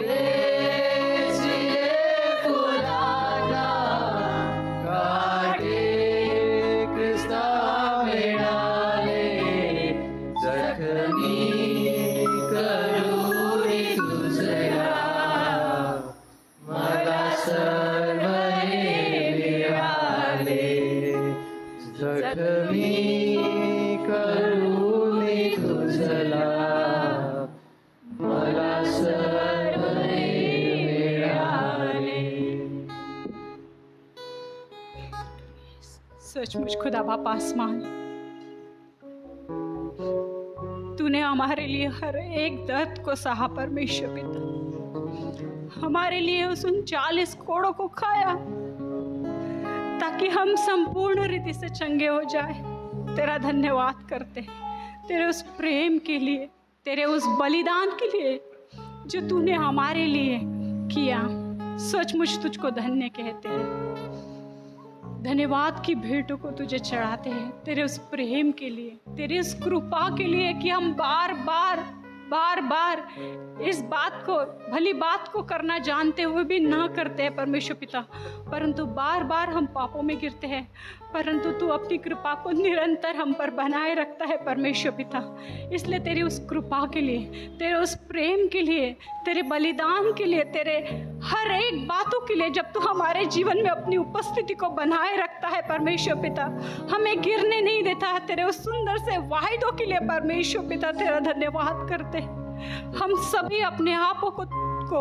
वेचिले फुलाना काटे कृष्णा मिळाले जखमी करुणी तुझला मला सर्वने मिळाले जखमी करुणी तुझला मला सर्वने मिळाले सचमुच खुदा बाप आसमान, तूने हमारे लिए हर एक दर्द को सहा परमेश्वर पिता, हमारे लिए उस 39 कोड़ों को खाया ताकि हम संपूर्ण रीति से चंगे हो जाए। तेरा धन्यवाद करते हैं तेरे उस प्रेम के लिए, तेरे उस बलिदान के लिए जो तूने हमारे लिए किया। सचमुच तुझको धन्य कहते हैं, धन्यवाद की भेंटों को तुझे चढ़ाते हैं तेरे उस प्रेम के लिए, तेरे उस कृपा के लिए कि हम बार बार इस बात को, भली बात को करना जानते हुए भी ना करते हैं परमेश्वर पिता, परंतु बार बार हम पापों में गिरते हैं, परंतु तू अपनी कृपा को निरंतर हम पर बनाए रखता है परमेश्वर पिता। इसलिए तेरी उस कृपा के लिए, तेरे उस प्रेम के लिए, तेरे बलिदान के लिए, तेरे हर एक बातों के लिए, जब तू हमारे जीवन में अपनी उपस्थिति को बनाए रखता है परमेश्वर पिता, हमें गिरने नहीं देता है, तेरे उस सुंदर से वाहिदों के लिए परमेश्वर पिता तेरा धन्यवाद करते हैं। हम सभी अपने आप को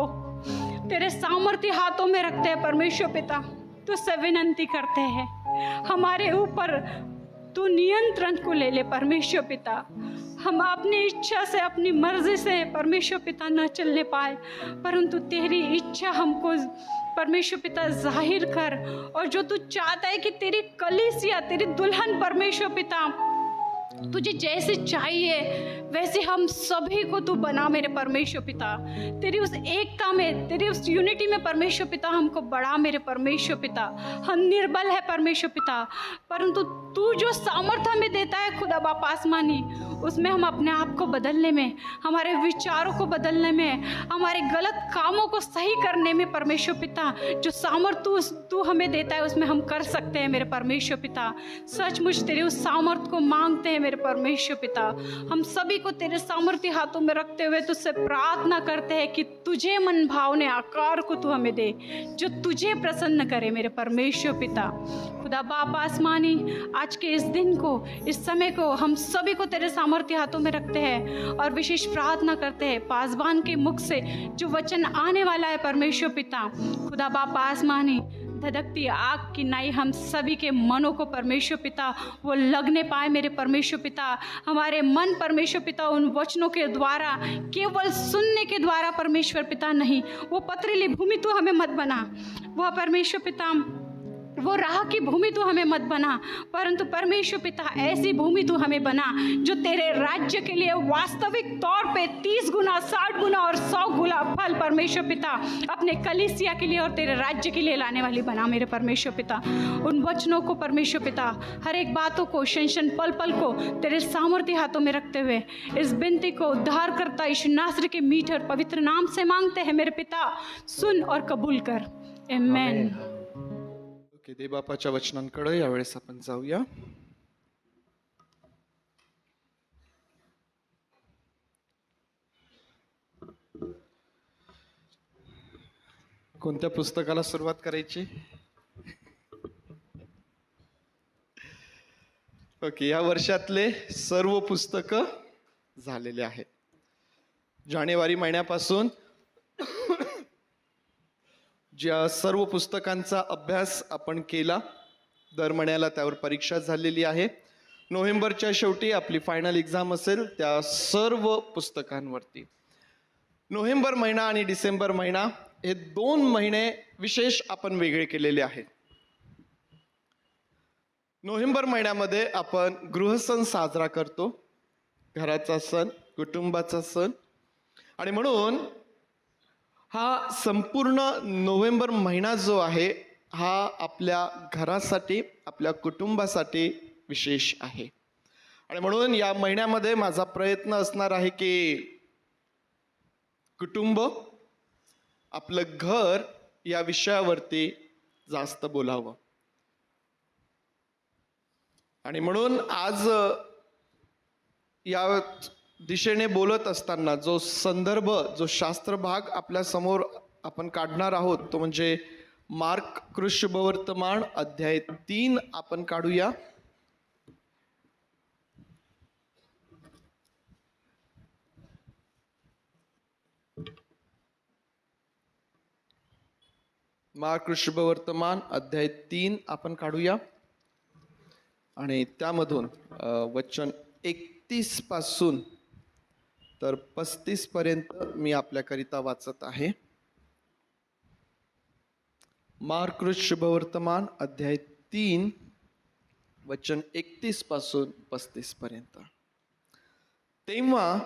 तेरे सामर्थ्य हाथों में रखते हैं परमेश्वर पिता। तुझसे विनंती करते हैं हमारे ऊपर तू नियंत्रण को ले ले परमेश्वर पिता। हम अपनी इच्छा से अपनी मर्जी से परमेश्वर पिता न चलने पाए, परंतु तेरी इच्छा हमको परमेश्वर पिता जाहिर कर। और जो तू चाहता है कि तेरी कलीसिया, तेरी दुल्हन परमेश्वर पिता तुझे जैसे चाहिए वैसे हम सभी को तू बना मेरे परमेश्वर पिता। तेरी उस एकता में, तेरी उस यूनिटी में परमेश्वर पिता हमको बढ़ा मेरे परमेश्वर पिता। हम निर्बल है परमेश्वर पिता, परंतु तू जो सामर्थ्य हमें देता है खुदा बाप आसमानी, उसमें हम अपने आप को बदलने में, हमारे विचारों को बदलने में, हमारे गलत कामों को सही करने में परमेश्वर पिता जो सामर्थ्य तू हमें देता है उसमें हम कर सकते हैं मेरे परमेश्वर पिता। सचमुच तेरे उस सामर्थ्य को मांगते हैं मेरे परमेश्वर पिता। हम सभी को तेरे सामर्थ्य हाथों में रखते हुए तुझसे प्रार्थना करते हैं कि तुझे मन भावने आकार को तू हमें दे जो तुझे प्रसन्न करे मेरे परमेश्वर पिता। खुदा बाप आसमानी, आज के इस दिन को, इस समय को हम सभी को तेरे सामर्थ्य हाथों में रखते हैं और विशेष प्रार्थना करते हैं पासबान के मुख से जो वचन आने वाला है परमेश्वर पिता। खुदा बाप आसमानी, धधकती आग की नाई हम सभी के मनों को परमेश्वर पिता वो लगने पाए मेरे परमेश्वर पिता। हमारे मन परमेश्वर पिता उन वचनों के द्वारा, केवल सुनने के द्वारा परमेश्वर पिता नहीं, वो पथरीली भूमि तू हमें मत बना, वह परमेश्वर पिता वो राह की भूमि तू हमें मत बना, परंतु परमेश्वर पिता ऐसी भूमि तू हमें बना जो तेरे राज्य के लिए वास्तविक तौर पे 30 गुना, 60 गुना और 100 गुना फल परमेश्वर पिता अपने कलीसिया के लिए और तेरे राज्य के लिए लाने वाली बना मेरे परमेश्वर पिता। उन वचनों को परमेश्वर पिता, हर एक बातों को, क्षण पल पल को तेरे सामर्थ्य हाथों में रखते हुए इस विनती को उद्धार करता यीशु नासरी के मीठे और पवित्र नाम से मांगते हैं मेरे पिता, सुन और कबूल कर। आमेन। ओके, देवबापाच्या वचनांकडे यावेळेस आपण जाऊया। कोणत्या पुस्तकाला सुरुवात करायची? ओके, या वर्षातले सर्व पुस्तक झालेले आहेत। जानेवारी महिन्यापासून ज्या सर्व पुस्तकांचा अभ्यास आपण केला, दर महिन्याला त्यावर परीक्षा झालेली आहे। नोव्हेंबरच्या शेवटी आपली फायनल एक्झाम असेल त्या सर्व पुस्तकांवरती। नोव्हेंबर महिना आणि डिसेंबर महिना हे 2 महिने विशेष आपण वेगळे केलेले आहेत। नोव्हेंबर महिन्यामध्ये आपण गृहसण साजरा करतो, घराचा सण, कुटुंबाचा सण, आणि म्हणून हा संपूर्ण नोव्हेंबर महिना जो आहे हा आपल्या घरासाठी, आपल्या कुटुंबासाठी विशेष आहे। आणि म्हणून या महिन्यामध्ये माझा प्रयत्न असणार आहे की कुटुंब, आपलं घर या विषयावरती जास्त बोलावं। आणि म्हणून आज या दिशेने बोलत असताना जो संदर्भ, जो शास्त्र भाग आपल्या समोर आपण काढणार आहोत तो म्हणजे मार्क कृष्णवर्तमान अध्याय 3 आपण काढूया। मार्क कृष्णवर्तमान अध्याय 3 आपण काढूया आणि त्यामधून वचन 31 पासून तर 35 पर्यंत मी आपल्याकरिता वाचत आहे। मार्क शुभवर्तमान अध्याय 3 वचन 31 पासून 35 पर्यंत। तेव्हा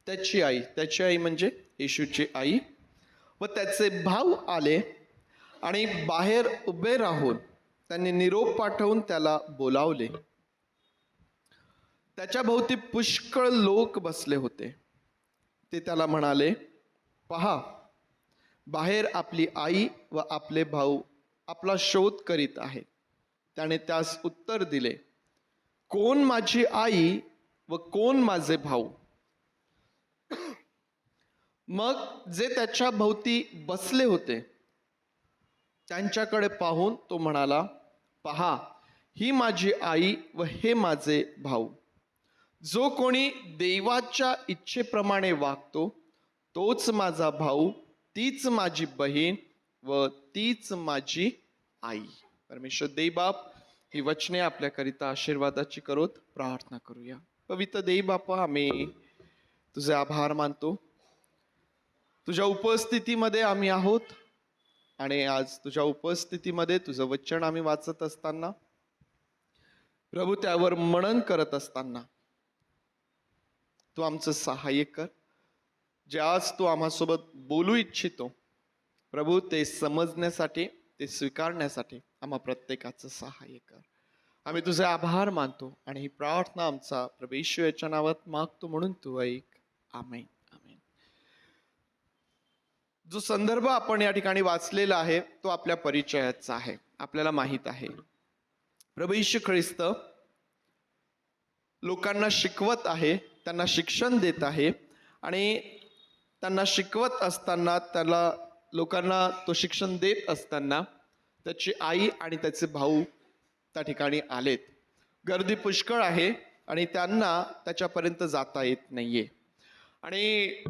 त्याची आई म्हणजे येशूची आई व त्याचे भाऊ आले आणि बाहेर उभे राहून त्यांनी निरोप पाठवून त्याला बोलावले। त्याच्या भोवती पुष्कळ लोक बसले होते। ते त्याला म्हणाले, पहा, बाहेर आपली आई व आपले भाऊ आपला शोध करीत आहेत। त्याने त्यास उत्तर दिले, कोण माझी आई व कोण माझे भाऊ? मग जे त्याच्या भोवती बसले होते त्यांच्याकडे पाहून तो म्हणाला, पहा, ही माझी आई व हे माझे भाऊ। जो कोणी देवाच्या इच्छेप्रमाणे वागतो तोच माझा भाऊ तीच माझी बहीण व तीच माझी आई. परमेश्वर देई बाप, ही वचने आपल्याकरिता आशीर्वादाची करोत प्रार्थना करूया. पवित्र देई बापा, आम्ही तुझे आभार मानतो. तुझ्या उपस्थितीमध्ये आम्ही आहोत आणि आज तुझ्या उपस्थितीमध्ये तुझं वचन आम्ही वाचत असताना, प्रभू त्यावर मनन करत असताना तू आमचं सहाय्य कर. जे आज तू आम्हासोबत बोलू इच्छितो प्रभू, ते समजण्यासाठी, ते स्वीकारण्यासाठी आम्हा प्रत्येकाचं सहाय्य कर. आम्ही तुझे आभार मानतो आणि ही प्रार्थना आमचा प्रभू येशूच्या नावात मागतो म्हणून तू ऐक. आमेन. आमेन. जो संदर्भ आपण या ठिकाणी वाचलेला आहे तो आपल्या परिचयाचा आहे. आपल्याला माहित आहे प्रभू येशू ख्रिस्त लोकांना शिकवत आहे, त्यांना शिक्षण देत आहे आणि त्यांना शिकवत असताना, त्याला लोकांना तो शिक्षण देत असताना त्याची आई आणि त्याचे भाऊ त्या ठिकाणी आलेत. गर्दी पुष्कळ आहे आणि त्यांना त्याच्यापर्यंत जाता येत नाहीये. आणि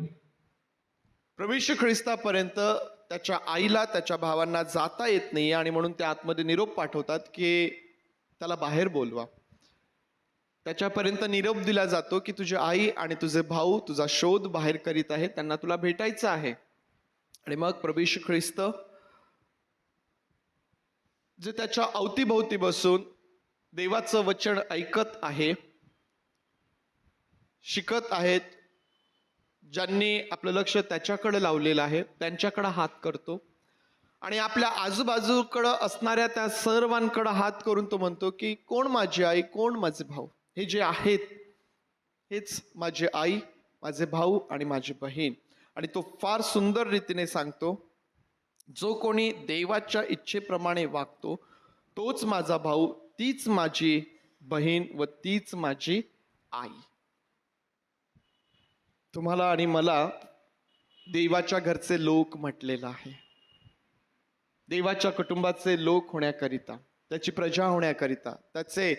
प्रभू येशू ख्रिस्तापर्यंत त्याच्या आईला, त्याच्या भावांना जाता येत नाहीये आणि म्हणून ते आतमध्ये निरोप पाठवतात की त्याला बाहेर बोलवा. त्याच्यापर्यंत निरोप दिला जातो की तुझी आई आणि तुझे भाऊ तुझा शोध बाहेर करीत आहे, त्यांना तुला भेटायचं आहे. आणि मग प्रभू येशू ख्रिस्त जे त्याच्या अवतीभोवती बसून देवाचं वचन ऐकत आहे, शिकत आहेत, ज्यांनी आपलं लक्ष त्याच्याकडे लावलेलं आहे त्यांच्याकडे हात करतो आणि आपल्या आजूबाजूकडं असणाऱ्या त्या सर्वांकडे हात करून तो म्हणतो की कोण माझी आई, कोण माझे भाऊ. हे जे आहेत हेच माझी आई, माझे भाऊ आणि माझी बहीण. आणि तो फार सुंदर रीतीने सांगतो, जो कोणी देवाच्या इच्छेप्रमाणे वागतो तोच माझा भाऊ, तीच माझी बहीण व तीच माझी आई. तुम्हाला आणि मला देवाच्या घरचे लोक म्हटलेलं आहे. देवाच्या कुटुंबाचे लोक होण्याकरिता, त्याची प्रजा होण्याकरिता, त्याचे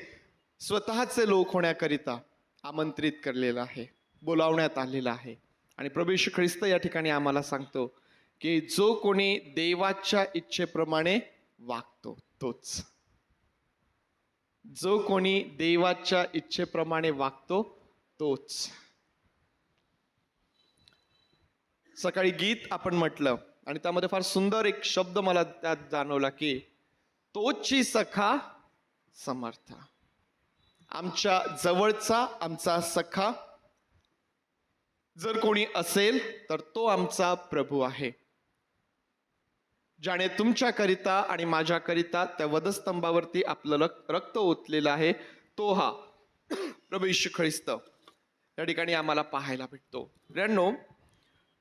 स्वतःचे लोक होण्याकरिता आमंत्रित करलेलं आहे, बोलावण्यात आलेलं आहे. आणि प्रभू येशू ख्रिस्त या ठिकाणी आम्हाला सांगतो की जो कोणी देवाच्या इच्छेप्रमाणे वागतो तोच, जो कोणी देवाच्या इच्छेप्रमाणे वागतो तोच. सकाळी गीत आपण म्हटलं आणि त्यामध्ये फार सुंदर एक शब्द मला त्यात जाणवला की तोची सखा समर्थ. आमच्या जवळचा, आमचा सखा जर कोणी असेल तर तो आमचा प्रभू आहे, ज्याने तुमच्याकरिता आणि माझ्याकरिता त्या वधस्तंभावरती आपलं रक्त ओतलेलं आहे. तो हा प्रभू येशू ख्रिस्त या ठिकाणी आम्हाला पाहायला भेटतो. मित्रांनो,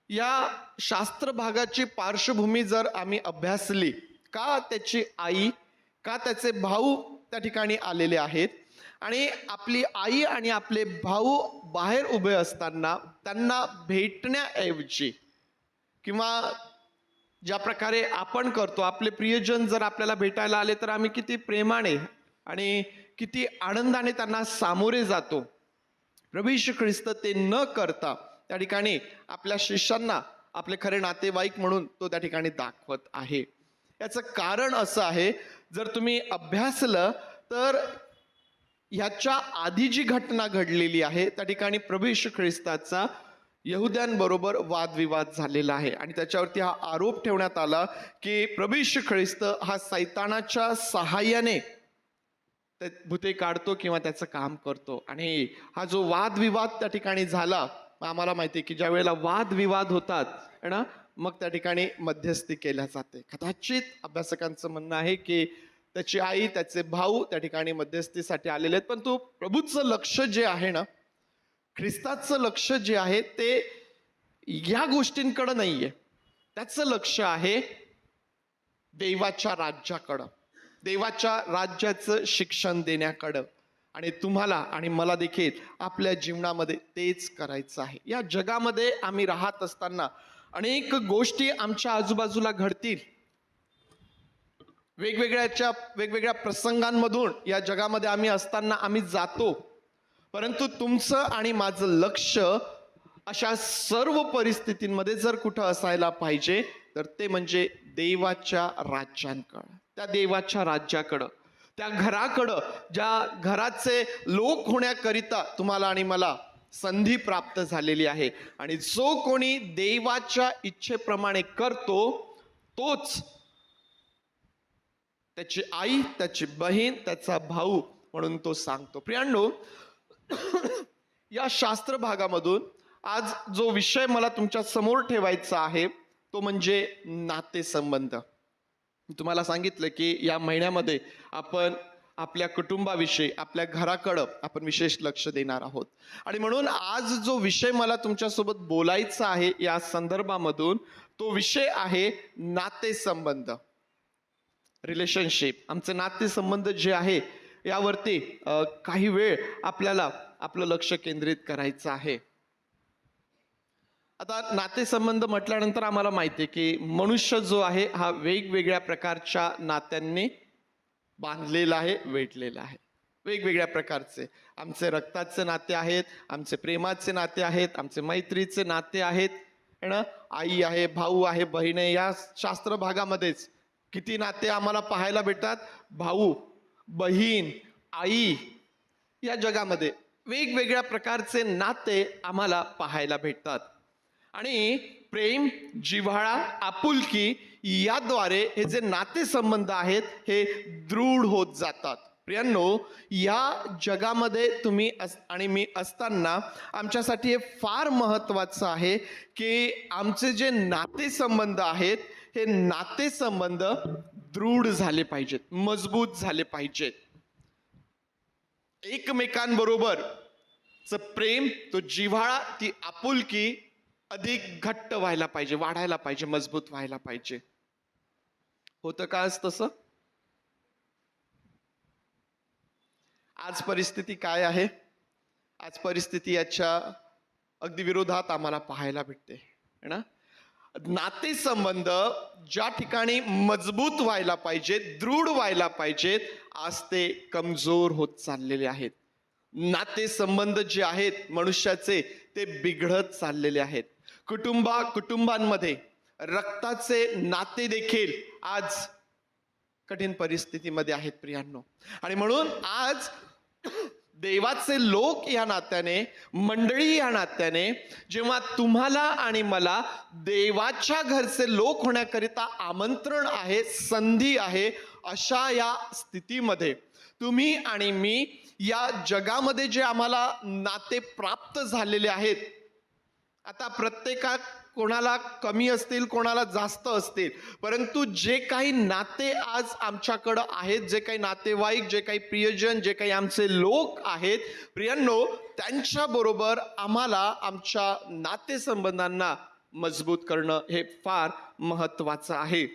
या शास्त्र भागाची पार्श्वभूमी जर आम्ही अभ्यासली, का त्याची आई, का त्याचे भाऊ त्या ठिकाणी आलेले आहेत आणि आपली आई आणि आपले भाऊ बाहेर उभे असताना त्यांना भेटण्याऐवजी किंवा ज्या प्रकारे आपण करतो, आपले प्रियजन जर आपल्याला भेटायला आले तर आम्ही किती प्रेमाने आणि किती आनंदाने त्यांना सामोरे जातो. प्रभू येशू ख्रिस्त ते न करता त्या ठिकाणी आपल्या शिष्यांना आपले खरे नातेवाईक म्हणून तो त्या ठिकाणी दाखवत आहे. याचं कारण असं आहे, जर तुम्ही अभ्यासलं तर ह्याच्या आधी जी घटना घडलेली आहे त्या ठिकाणी प्रभू येशू ख्रिस्ताचा यहुद्यांबरोबर वादविवाद झालेला आहे आणि त्याच्यावरती हा आरोप ठेवण्यात आला की प्रभू येशू ख्रिस्त हा सैतानाच्या सहाय्याने भूते काढतो किंवा त्याचं काम करतो. आणि हा जो वादविवाद त्या ठिकाणी झाला, आम्हाला माहिती आहे की ज्या वेळेला वादविवाद होतात ना, मग त्या ठिकाणी मध्यस्थी केल्या जाते. कदाचित अभ्यासकांचं म्हणणं आहे की त्याची आई, त्याचे भाऊ त्या ठिकाणी मध्यस्थीसाठी आलेले आहेत, पण तो प्रभूचं लक्ष जे आहे ना, ख्रिस्ताचं लक्ष जे आहे ते या गोष्टींकडे नाहीये. त्याचं लक्ष आहे देवाच्या राज्याकडं, देवाच्या राज्याचं शिक्षण देण्याकडं. आणि तुम्हाला आणि मला देखील आपल्या जीवनामध्ये तेच करायचं आहे. या जगामध्ये आम्ही राहत असताना अनेक गोष्टी आमच्या आजूबाजूला घडतील. वेगवेगळ्या प्रसंगांमधून या जगामध्ये आम्ही असताना आम्ही जातो, परंतु तुमचं आणि माझं लक्ष अशा सर्व परिस्थितींमध्ये जर कुठं असायला पाहिजे तर ते म्हणजे देवाच्या राज्यांकडं, त्या देवाच्या राज्याकडं, त्या घराकडं, ज्या घराचे लोक होण्याकरिता तुम्हाला आणि मला संधी प्राप्त झालेली आहे. आणि जो कोणी देवाच्या इच्छेप्रमाणे करतो तोच त्याची आई, त्याची बहीण, त्याचा भाऊ म्हणून तो सांगतो. प्रियांनो, या शास्त्र भागामधून आज जो विषय मला तुमच्या समोर ठेवायचा आहे तो म्हणजे नातेसंबंध. मी तुम्हाला सांगितलं की या महिन्यामध्ये आपण आपल्या कुटुंबाविषयी, आपल्या घराकडं आपण विशेष लक्ष देणार आहोत. आणि म्हणून आज जो विषय मला तुमच्यासोबत बोलायचा आहे या संदर्भामधून, तो विषय आहे नातेसंबंध, रिलेशनशिप. आमचे नातेसंबंध जे आहे यावरती काही वेळ आपल्याला आपलं लक्ष केंद्रित करायचं आहे. आता नातेसंबंध म्हटल्यानंतर आम्हाला माहिती आहे की मनुष्य जो आहे हा वेगवेगळ्या प्रकारच्या नात्यांनी बांधलेला आहे, वेढलेला आहे. वेगवेगळ्या प्रकारचे आमचे रक्ताचे नाते आहेत, आमचे प्रेमाचे नाते आहेत, आमचे मैत्रीचे नाते आहेत ना, आई आहे, भाऊ आहे, बहीण आहे. या शास्त्र भागामध्येच किती नाते आम्हाला पाहायला भेटतात? भाऊ, बहीण, आई. या जगामध्ये वेगवेगळ्या प्रकारचे नाते आम्हाला पाहायला भेटतात. आणि प्रेम, जिव्हाळा, आपुलकी याद्वारे हे जे नातेसंबंध आहेत हे दृढ होत जातात. प्रियांनो, या जगामध्ये तुम्ही आणि मी असताना आमच्यासाठी हे फार महत्वाचं आहे की आमचे जे नातेसंबंध आहेत हे नातेसंबंध दृढ झाले पाहिजेत, मजबूत झाले पाहिजेत. एकमेकांबरोबरचं प्रेम, तो जिव्हाळा, ती आपुलकी अधिक घट्ट व्हायला पाहिजे, वाढायला पाहिजे, मजबूत व्हायला पाहिजे. होतं का आज तसं? आज परिस्थिती काय आहे? आज परिस्थिती याच्या अगदी विरोधात आम्हाला पाहायला भेटते ना. नातेसंबंध ज्या ठिकाणी मजबूत व्हायला पाहिजेत, दृढ व्हायला पाहिजेत, आज ते कमजोर होत चाललेले आहेत. नातेसंबंध जे आहेत मनुष्याचे ते बिघडत चाललेले आहेत. कुटुंबांमध्ये रक्ताचे नाते देखील आज कठीण परिस्थितीमध्ये आहेत प्रियांनो. आणि म्हणून आज देवाचे लोक या नात्याने, मंडळी या नात्याने, जेव्हा तुम्हाला आणि मला देवाच्या घरचे लोक होण्याकरिता आमंत्रण आहे, संधी आहे, अशा या स्थितीमध्ये तुम्ही आणि मी या जगामध्ये जे आम्हाला नाते प्राप्त झालेले आहेत, आता कोणाला कमी असतील, कोणाला जास्त असतील, परंतु जे काही नाते आज आमच्याकडं आहेत, जे काही नातेवाईक, जे काही प्रियजन, जे काही आमचे लोक आहेत प्रियांनो, त्यांच्या बरोबर आम्हाला आमच्या नातेसंबंधांना मजबूत करणं हे फार महत्वाचं आहे.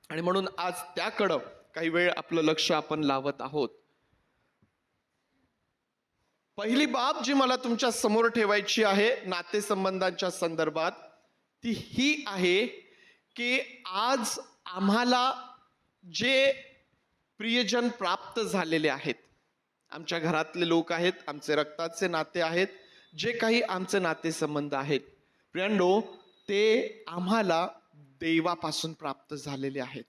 आणि म्हणून आज त्याकडं काही वेळ आपलं लक्ष आपण लावत आहोत. पहिली बाब जी मला तुमच्या समोर ठेवायची आहे नातेसंबंधांच्या संदर्भात, ती ही आहे की आज आम्हाला जे प्रियजन प्राप्त झालेले आहेत, आमच्या घरातले लोक आहेत, आमचे रक्ताचे नाते आहेत, जे काही आमचे नातेसंबंध आहेत प्रियांनो, ते आम्हाला देवापासून प्राप्त झालेले आहेत.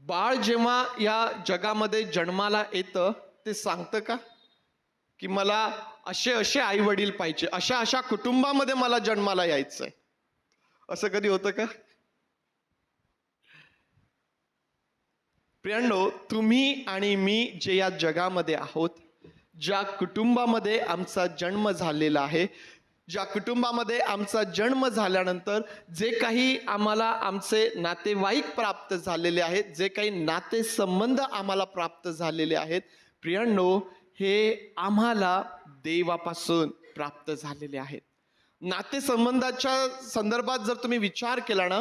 बाळ जेव्हा या जगामध्ये जन्माला येतं ते सांगतं का की मला असे आई वडील पाहिजे, अशा कुटुंबामध्ये मला जन्माला यायचंय? असं कधी होतं का? प्रियांनो, तुम्ही आणि मी जे या जगामध्ये आहोत, ज्या कुटुंबामध्ये आमचा जन्म झालेला आहे, ज्या कुटुंबामध्ये आमचा जन्म झाल्यानंतर जे काही आम्हाला आमचे नातेवाईक प्राप्त झालेले आहेत, जे काही नातेसंबंध आम्हाला प्राप्त झालेले आहेत प्रियांनो, हे आम्हाला देवापासून प्राप्त झालेले आहेत. नातेसंबंधाच्या संदर्भात जर तुम्ही विचार केला ना,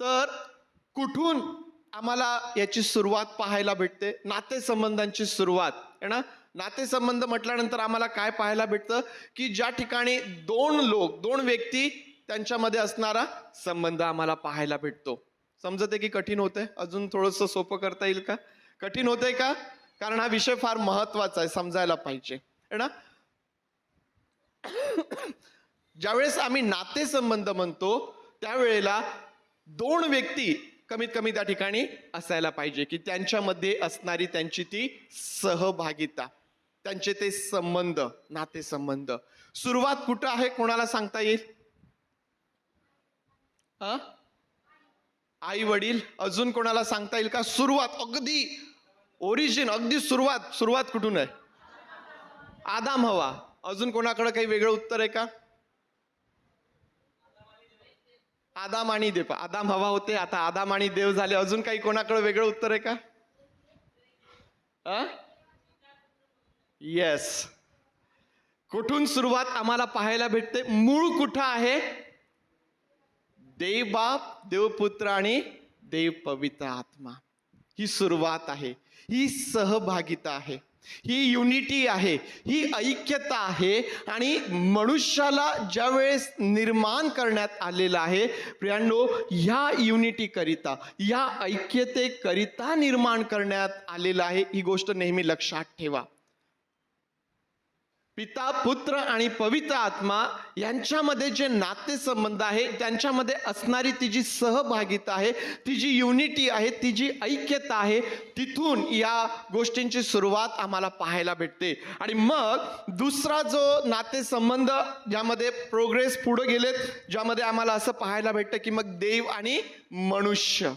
तर कुठून आम्हाला याची सुरुवात पाहायला भेटते? नातेसंबंधांची सुरुवात आहे ना. नातेसंबंध म्हटल्यानंतर आम्हाला काय पाहायला भेटतं की ज्या ठिकाणी दोन व्यक्ती त्यांच्यामध्ये असणारा संबंध आम्हाला पाहायला भेटतो. समजते की कठीण होते? अजून थोडंसं सोपं करता येईल का? कठीण होतंय का? कारण हा विषय फार महत्वाचा आहे, समजायला पाहिजे है ना. ज्यावेळेस आम्ही नातेसंबंध म्हणतो त्यावेळेला दोन व्यक्ती कमीत कमी त्या ठिकाणी असायला पाहिजे की त्यांच्यामध्ये असणारी त्यांची ती सहभागिता, त्यांचे ते संबंध, नातेसंबंध. सुरुवात कुठं आहे कोणाला सांगता येईल? आई वडील. अजून कोणाला सांगता येईल का? सुरुवात अगदी ओरिजिन, अगदी सुरुवात कुठून आहे? आदाम हवा. अजून कोणाकडे काही वेगळं उत्तर आहे का? आदाम आणि देव. आदाम हवा होते, आता आदाम आणि देव झाले. अजून काही कोणाकडे वेगळं उत्तर आहे का? येस. कुठून सुरुवात आम्हाला पाहायला भेटते? मूळ कुठं आहे? देव बाप, देवपुत्र आणि देव पवित्र आत्मा. ही सुरुवात आहे, ही सहभागिता आहे, ही युनिटी आहे, ही ऐक्यता आहे. आणि मनुष्याला ज्या वेळेस निर्माण करण्यात आलेलं आहे प्रियांनो, ह्या युनिटी करिता, या ऐक्यतेकरिता निर्माण करण्यात आलेलं आहे. ही गोष्ट नेहमी लक्षात ठेवा. पिता, पुत्र आणि पवित्र आत्मा यांच्यामध्ये जे नातेसंबंध आहे, त्यांच्यामध्ये असणारी ती जी सहभागिता आहे, ती जी युनिटी आहे, ती जी ऐक्यता आहे, तिथून या गोष्टींची सुरुवात आम्हाला पाहायला भेटते. आणि मग दुसरा जो नातेसंबंध ज्यामध्ये प्रोग्रेस पुढे गेलेत, ज्यामध्ये आम्हाला असं पाहायला भेटतं की मग देव आणि मनुष्य,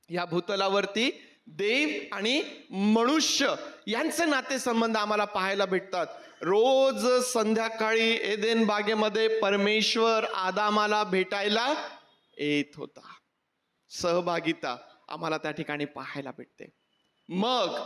या भूतलावरती देव आणि मनुष्य यांचे नातेसंबंध आम्हाला पाहायला भेटतात. रोज संध्याकाळी एदेन बागेमध्ये परमेश्वर आदामाला भेटायला येत होता. सहभागिता आम्हाला त्या ठिकाणी पाहायला भेटते. मग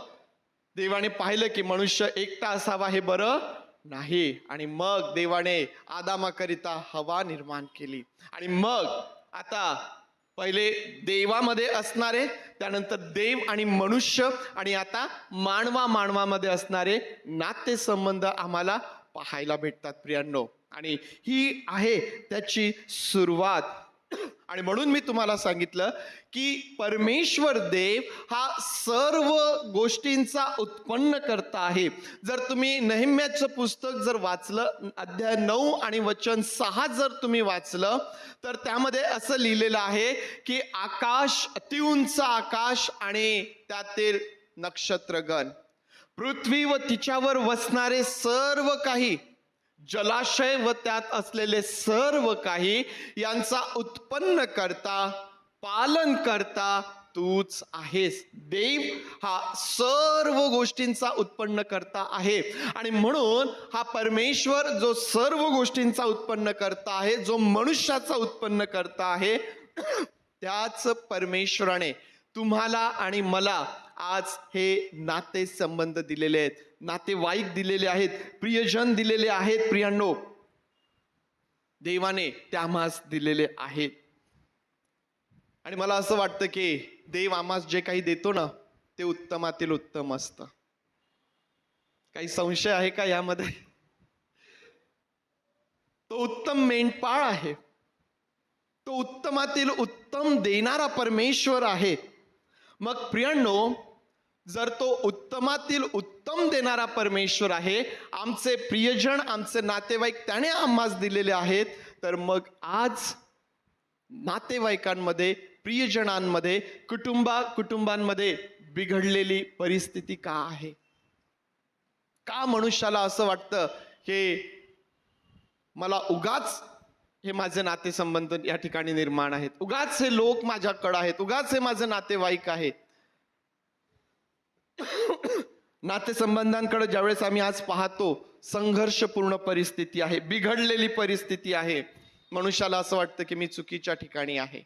देवाने पाहिलं की मनुष्य एकटा असावा हे बरं नाही, आणि मग देवाने आदामाकरिता हवा निर्माण केली. आणि मग आता पहिले देवामध्ये असणारे, त्यानंतर देव आणि मनुष्य, आणि आता मानवामध्ये असणारे नातेसंबंध आम्हाला पाहायला भेटतात प्रियांनो. आणि ही आहे त्याची सुरुवात. आणि म्हणून मी तुम्हाला सांगितलं की परमेश्वर देव हा सर्व गोष्टींचा उत्पन्न करता आहे. जर तुम्ही नेहम्याचं पुस्तक जर वाचलं, अध्याय 9 आणि वचन 6 जर तुम्ही वाचलं, तर त्यामध्ये असं लिहिलेलं आहे की आकाश, अतिउंच आकाश आणि त्यातील नक्षत्रगण, पृथ्वी व तिच्यावर वसणारे सर्व काही, जलाशय व त्यात असलेले सर्व काही यांचा उत्पन्न करता, पालन करता तूच आहेस. देव हा सर्व गोष्टींचा उत्पन्न करता आहे. आणि म्हणून हा परमेश्वर जो सर्व गोष्टींचा उत्पन्न करता आहे, जो मनुष्याचा उत्पन्न करता आहे, त्याच परमेश्वराने तुम्हाला आणि मला आज हे नाते संबंध दिलेले आहेत, नातेवाईक दिलेले आहेत, प्रियजन दिलेले आहेत प्रियांनो. देवाने त्या आम्हास दिलेले आहेत. आणि मला असं वाटतं की देव आम्हास जे काही देतो ना, ते उत्तमातील उत्तम असतं. काही संशय आहे का यामध्ये? तो उत्तम मेंढपाळ आहे, तो उत्तमातील उत्तम देणारा परमेश्वर आहे. मग प्रियांनो, जर तो उत्तमातील उत्तम देणारा परमेश्वर आहे, आमचे प्रियजन, आमचे नातेवाईक त्याने आम्हास दिलेले आहेत, तर मग आज नातेवाईकांमध्ये, प्रियजनांमध्ये, कुटुंबांमध्ये बिघडलेली परिस्थिती का आहे? का मनुष्याला असं वाटतं की मला उगाच हे माझे नातेसंबंध या ठिकाणी निर्माण आहेत, उगाच हे लोक माझ्याकडे आहेत, उगाच हे माझे नातेवाईक आहेत. नातेसंबंधांकडे ज्यावेळेस आम्ही आज पाहतो, संघर्षपूर्ण परिस्थिती आहे, बिघडलेली परिस्थिती आहे. मनुष्याला असं वाटतं की मी चुकीच्या ठिकाणी आहे,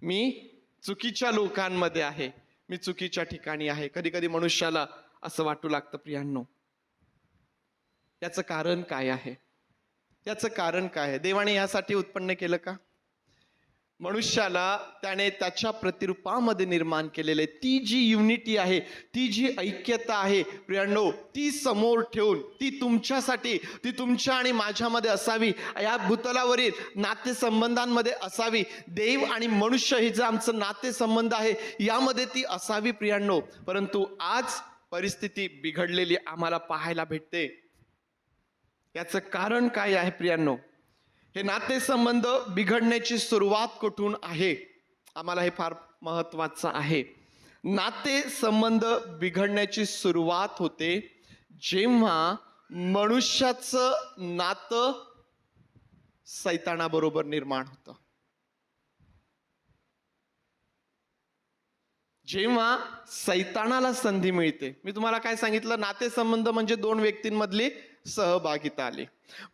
मी चुकीच्या लोकांमध्ये आहे, मी चुकीच्या ठिकाणी आहे. कधी कधी मनुष्याला असं वाटू लागतं प्रियांनो. याचं कारण काय आहे? याचं कारण काय आहे? देवाने यासाठी उत्पन्न केलं का? मनुष्याला त्याने त्याच्या प्रतिरूपामध्ये निर्माण केलेले, ती जी युनिटी आहे, ती जी ऐक्यता आहे प्रियांनो, ती समोर ठेवून, ती तुमच्यासाठी, ती तुमच्या आणि माझ्यामध्ये असावी, या भूतलावरील नातेसंबंधांमध्ये असावी. देव आणि मनुष्य हे जे आमचं नातेसंबंध आहे, यामध्ये ती असावी प्रियांनो. परंतु आज परिस्थिती बिघडलेली आम्हाला पाहायला भेटते. याचं कारण काय आहे प्रियांनो? हे नातेसंबंध बिघडण्याची सुरुवात कुठून आहे? आम्हाला हे फार महत्वाचं आहे. नातेसंबंध बिघडण्याची सुरुवात होते जेव्हा मनुष्याचं नातं सैतानाबरोबर निर्माण होतं. जेव्हा सैतानाला संधी मिळते. मी तुम्हाला काय सांगितलं? नातेसंबंध म्हणजे दोन व्यक्तींमधली सहभागिता आली.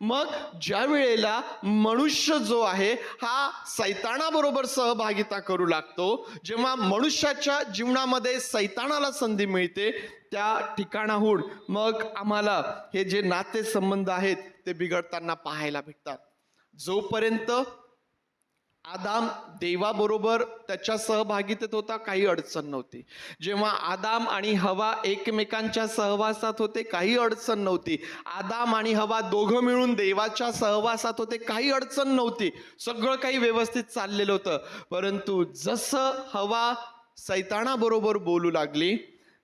मग ज्या वेळेला मनुष्य जो आहे हा सैतानाबरोबर सहभागिता करू लागतो, जेव्हा मनुष्याच्या जीवनामध्ये सैतानाला संधी मिळते, त्या ठिकाणाहून मग आम्हाला हे जे नातेसंबंध आहेत ते बिघडताना पाहायला भेटतात. जोपर्यंत आदाम देवाबरोबर त्याच्या सहभागितेत होता, काही अडचण नव्हती. जेव्हा आदाम आणि हवा एकमेकांच्या सहवासात होते, काही अडचण नव्हती. आदाम आणि हवा दोघं मिळून देवाच्या सहवासात होते, काही अडचण नव्हती. सगळं काही व्यवस्थित चाललेलं होतं. परंतु जसं हवा सैतानाबरोबर बोलू लागली,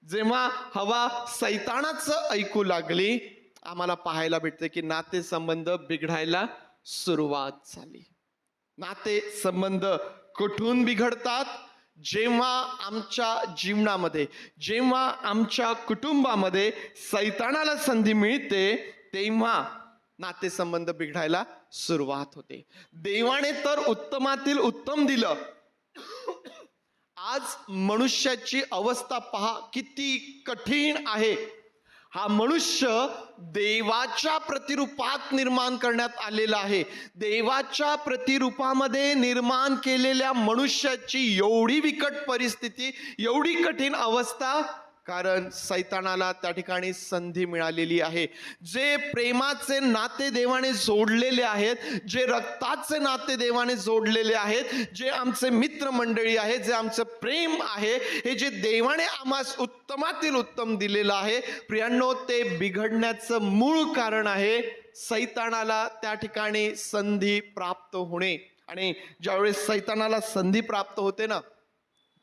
जेव्हा हवा सैतानाचं ऐकू लागली, आम्हाला पाहायला भेटते की नातेसंबंध बिघडायला सुरुवात झाली. नाते संबंध कुठून बिघडतात? जेव्हा आमच्या जीवनामध्ये, जेव्हा आमच्या कुटुंबामध्ये सैतानाला संधी मिळते, तेव्हा नातेसंबंध बिघडायला सुरुवात होते. देवाने तर उत्तमातील उत्तम दिलं. आज मनुष्याची अवस्था पहा किती कठीण आहे. हा मनुष्य देवाच्या प्रतिरूपात निर्माण करण्यात आलेला आहे. देवाच्या प्रतिरूपामध्ये निर्माण केलेल्या मनुष्याची एवढी बिकट परिस्थिती, एवढी कठीण अवस्था, कारण सैतानाला त्या ठिकाणी संधी मिळालेली आहे. जे प्रेमाचे नाते देवाने जोडलेले आहेत, जे रक्ताचे नाते देवाने जोडलेले आहेत, जे आमचे मित्रमंडळी आहेत, जे आमचं प्रेम आहे, हे जे देवाने आम्हास उत्तमातील उत्तम दिलेलं आहे, प्रियांनो, ते बिघडण्याचं मूळ कारण आहे सैतानाला त्या ठिकाणी संधी प्राप्त होणे. आणि ज्यावेळेस सैतानाला संधी प्राप्त होते ना,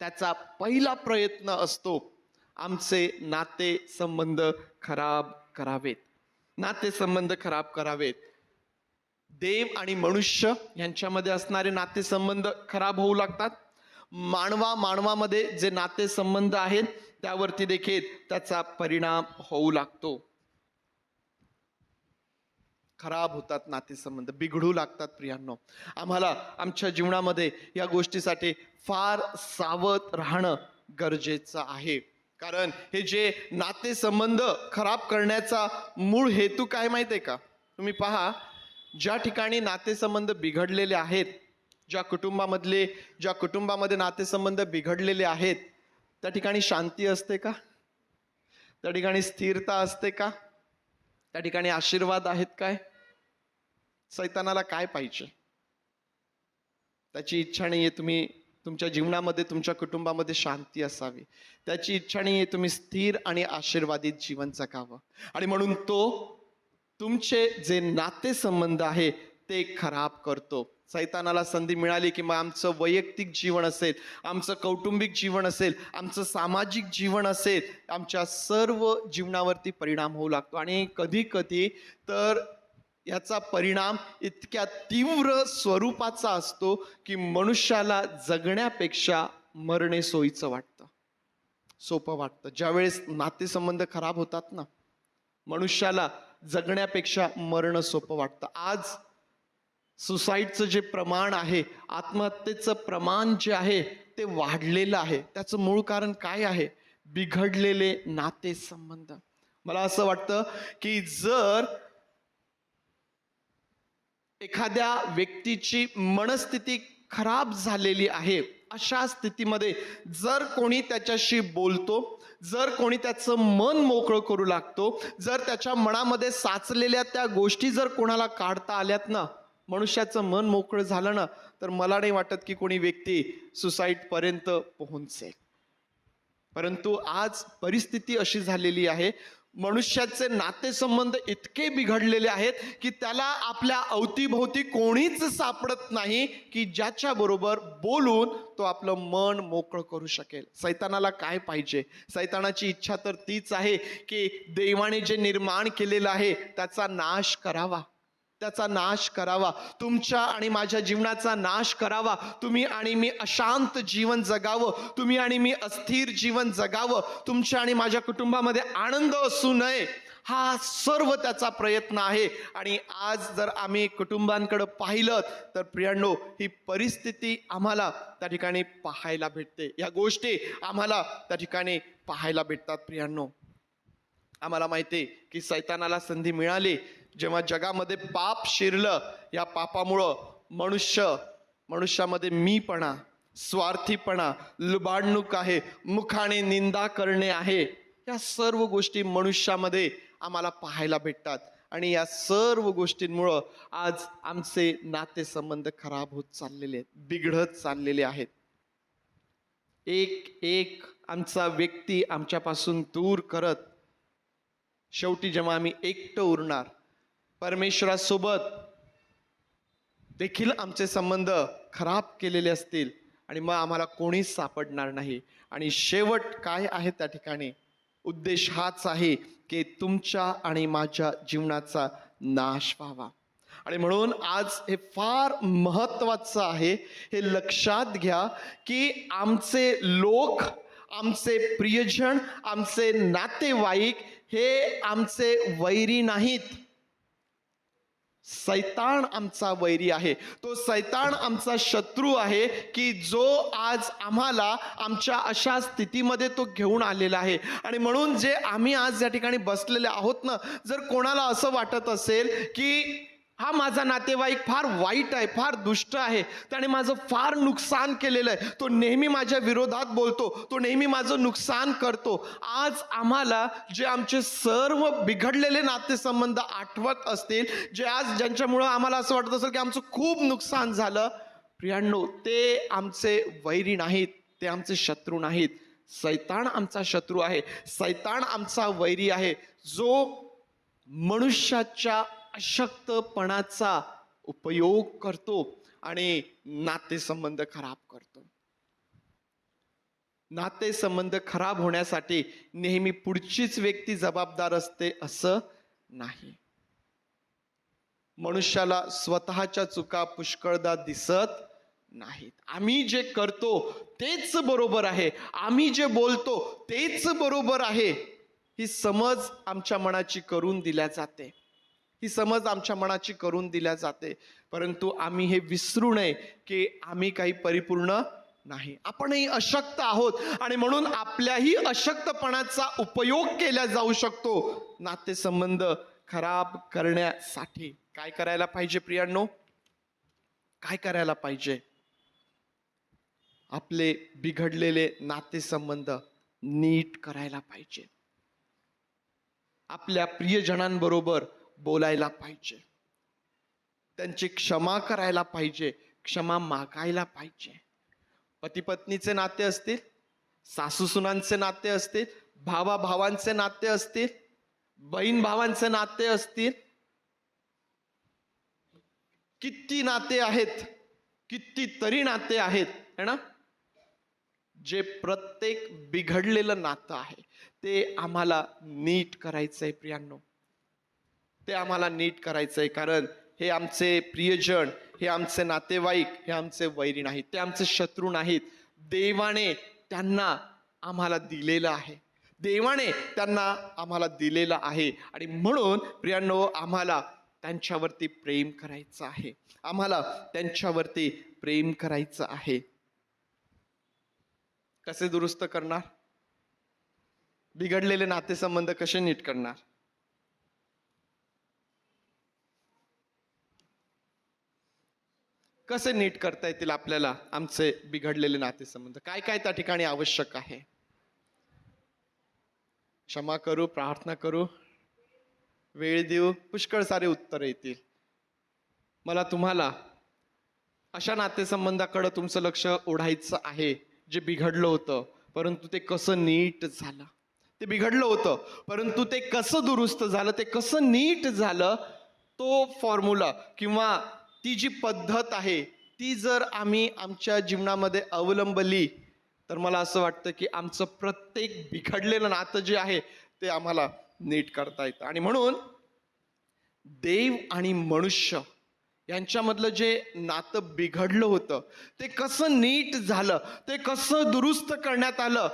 त्याचा पहिला प्रयत्न असतो आमचे नाते संबंध खराब करावेत. नाते संबंध खराब करावेत. देव आणि मनुष्य यांच्यामध्ये असणारे नातेसंबंध खराब होऊ लागतात. मानवामध्ये जे नातेसंबंध आहेत त्यावरती देखील त्याचा परिणाम होऊ लागतो. खराब होतात नातेसंबंध, बिघडू लागतात. प्रियांनो, आम्हाला आमच्या जीवनामध्ये या गोष्टीसाठी फार सावध राहणं गरजेचं आहे. कारण हे जे नातेसंबंध खराब करण्याचा मूळ हेतू काय माहिती आहे का? तुम्ही पहा, ज्या ठिकाणी नातेसंबंध बिघडलेले आहेत, ज्या कुटुंबामध्ये नातेसंबंध बिघडलेले आहेत, त्या ठिकाणी शांती असते का? त्या ठिकाणी स्थिरता असते का? त्या ठिकाणी आशीर्वाद आहेत काय? सैतानाला काय पाहिजे? त्याची इच्छा नाहीये तुम्ही तुमच्या जीवनामध्ये, तुमच्या कुटुंबामध्ये शांती असावी. त्याची इच्छा नाहीये तुम्ही स्थिर आणि आशीर्वादित जीवन जगावं. आणि म्हणून तो तुमचे जे नातेसंबंध आहे ते खराब करतो. सैतानाला संधी मिळाली की मग आमचं वैयक्तिक जीवन असेल, आमचं कौटुंबिक जीवन असेल, आमचं सामाजिक जीवन असेल, आमच्या सर्व जीवनावरती परिणाम होऊ लागतो. आणि कधी कधी तर याचा परिणाम इतक्या तीव्र स्वरूपाचा असतो की मनुष्याला जगण्यापेक्षा मरणे सोयीचं वाटतं, सोपं वाटतं. ज्यावेळेस नातेसंबंध खराब होतात ना, मनुष्याला जगण्यापेक्षा मरणं सोपं वाटतं. आज सुसाईडचं जे प्रमाण आहे, आत्महत्येचं प्रमाण जे आहे ते वाढलेलं आहे. त्याचं मूळ कारण काय आहे? बिघडलेले नातेसंबंध. मला असं वाटतं की जर एखाद्या व्यक्तीची मनस्थिती खराब झालेली आहे, अशा स्थितीमध्ये जर कोणी त्याच्याशी बोलतो, जर कोणी त्याचं मन मोकळं करू लागतो, जर त्याच्या मनामध्ये साचलेल्या त्या गोष्टी जर कोणाला काढता आल्यात ना, मनुष्याचं मन मोकळं झालं ना, तर मला नाही वाटत की कोणी व्यक्ती सुसाईड पर्यंत पोहोचेल. परंतु आज परिस्थिती अशी झालेली आहे, मनुष्याचे नातेसंबंध इतके बिघडलेले आहेत की त्याला आपल्या अवतीभोवती कोणीच सापडत नाही की ज्याच्या बरोबर बोलून तो आपलं मन मोकळं करू शकेल. सैतानाला काय पाहिजे? सैतानाची इच्छा तर तीच आहे की देवाने जे निर्माण केलेलं आहे त्याचा नाश करावा, त्याचा नाश करावा, तुमच्या आणि माझ्या जीवनाचा नाश करावा. तुम्ही आणि मी अशांत जीवन जगावं, तुम्ही आणि मी अस्थिर जीवन जगावं, तुमच्या आणि माझ्या कुटुंबामध्ये आनंद असू नये, हा सर्व त्याचा प्रयत्न आहे. आणि आज जर आम्ही कुटुंबांकडे पाहिलं तर प्रियांनो, ही परिस्थिती आम्हाला त्या ठिकाणी पाहायला भेटते, या गोष्टी आम्हाला त्या ठिकाणी पाहायला भेटतात. प्रियांनो, आम्हाला माहिती आहे की सैतानाला संधी मिळाली जेव्हा जगामध्ये पाप शिरलं. या पापामुळं मनुष्यामध्ये मीपणा, स्वार्थीपणा, लुबाडणूक आहे, मुखाने निंदा करणे आहे, या सर्व गोष्टी मनुष्यामध्ये आम्हाला पाहायला भेटतात. आणि या सर्व गोष्टींमुळं आज आमचे नातेसंबंध खराब होत चाललेले आहेत, बिघडत चाललेले आहेत. एक आमचा व्यक्ती आमच्यापासून दूर करत शेवटी जेव्हा आम्ही एकटं उरणार, परमेश्वरासोबत देखील आमचे संबंध खराब केलेले असतील आणि मग आम्हाला कोणीच सापडणार नाही. आणि शेवट काय आहे त्या ठिकाणी? उद्देश हाच आहे की तुमच्या आणि माझ्या जीवनाचा नाश व्हावा. आणि म्हणून आज हे फार महत्वाचं आहे, हे लक्षात घ्या की आमचे लोक, आमचे प्रियजन, आमचे नातेवाईक हे आमचे वैरी नाहीत. सैतान आमचा वैरी आहे. तो सैतान आमचा शत्रू आहे की जो आज आम्हाला आमच्या अशा स्थितीमध्ये तो घेऊन आलेला आहे. आणि म्हणून जे आम्ही आज या ठिकाणी बसलेले आहोत ना, जर कोणाला असं वाटत असेल की हा माझा नातेवाईक फार वाईट आहे, फार दुष्ट आहे, त्याने माझं फार नुकसान केलेलं आहे, तो नेहमी माझ्या विरोधात बोलतो, तो नेहमी माझं नुकसान करतो, आज आम्हाला जे आमचे सर्व बिघडलेले नातेसंबंध आठवत असतील, जे आज ज्यांच्यामुळं आम्हाला असं वाटत असेल की आमचं खूप नुकसान झालं, प्रियांनो, ते आमचे वैरी नाहीत, ते आमचे शत्रू नाहीत. सैतान आमचा शत्रू आहे, सैतान आमचा वैरी आहे, जो मनुष्याच्या अशक्तपणाचा उपयोग करतो आणि नातेसंबंध खराब करतो. नातेसंबंध खराब होण्यासाठी नेहमी पुढचीच व्यक्ती जबाबदार असते असं नाही. मनुष्याला स्वतःच्या चुका पुष्कळदा दिसत नाहीत. आम्ही जे करतो तेच बरोबर आहे, आम्ही जे बोलतो तेच बरोबर आहे, ही समज आमच्या मनाची करून दिल्या जाते, ही समज आमच्या मनाची करून दिल्या जाते. परंतु आम्ही हे विसरू नये की आम्ही काही परिपूर्ण नाही, आपणही अशक्त आहोत. आणि म्हणून आपल्याही अशक्तपणाचा उपयोग केला जाऊ शकतो नातेसंबंध खराब करण्यासाठी. काय करायला पाहिजे प्रियांनो? काय करायला पाहिजे? आपले बिघडलेले नातेसंबंध नीट करायला पाहिजे. आपल्या प्रियजनांबरोबर बोलायला पाहिजे, त्यांची क्षमा करायला पाहिजे, क्षमा मागायला पाहिजे. पती पत्नीचे नाते असतील, सासू सुनांचे नाते असतील, भावा भावांचे नाते असतील, बहीण भावांचे नाते असतील, किती नाते आहेत, कितीतरी नाते आहेत, है ना? जे प्रत्येक बिघडलेलं नातं आहे ते आम्हाला नीट करायचंय प्रियांनो, ते आम्हाला नीट करायचंय. कारण हे आमचे प्रियजन, हे आमचे नातेवाईक, हे आमचे वैरी नाहीत, ते आमचे शत्रू नाहीत. देवाने त्यांना आम्हाला दिलेलं आहे, देवाने त्यांना आम्हाला दिलेलं आहे. आणि म्हणून प्रियांनो, आम्हाला त्यांच्यावरती प्रेम करायचं आहे, आम्हाला त्यांच्यावरती प्रेम करायचं आहे. कसे दुरुस्त करणार? बिघडलेले नातेसंबंध कसे नीट करणार? कसे नीट करता येतील आपल्याला आमचे बिघडलेले नातेसंबंध? काय काय त्या ठिकाणी आवश्यक आहे? क्षमा करू, प्रार्थना करू, वेळ देऊ, पुष्कळ सारे उत्तर येतील. मला तुम्हाला अशा नातेसंबंधाकडे तुमचं लक्ष ओढायचं आहे जे बिघडलं होतं, परंतु ते कसं नीट झालं, ते बिघडलं होतं, परंतु ते कसं दुरुस्त झालं, ते कसं नीट झालं, तो फॉर्म्युला किंवा ती जी पद्धत आहे ती जर आम्ही आमच्या जीवनामध्ये अवलंबली तर मला असं वाटतं की आमचं प्रत्येक बिघडलेलं नातं जे आहे ते आम्हाला नीट करता येतं. आणि म्हणून देव आणि मनुष्य यांच्यामधलं जे नातं बिघडलं होतं ते कसं नीट झालं, ते कसं दुरुस्त करण्यात आलं,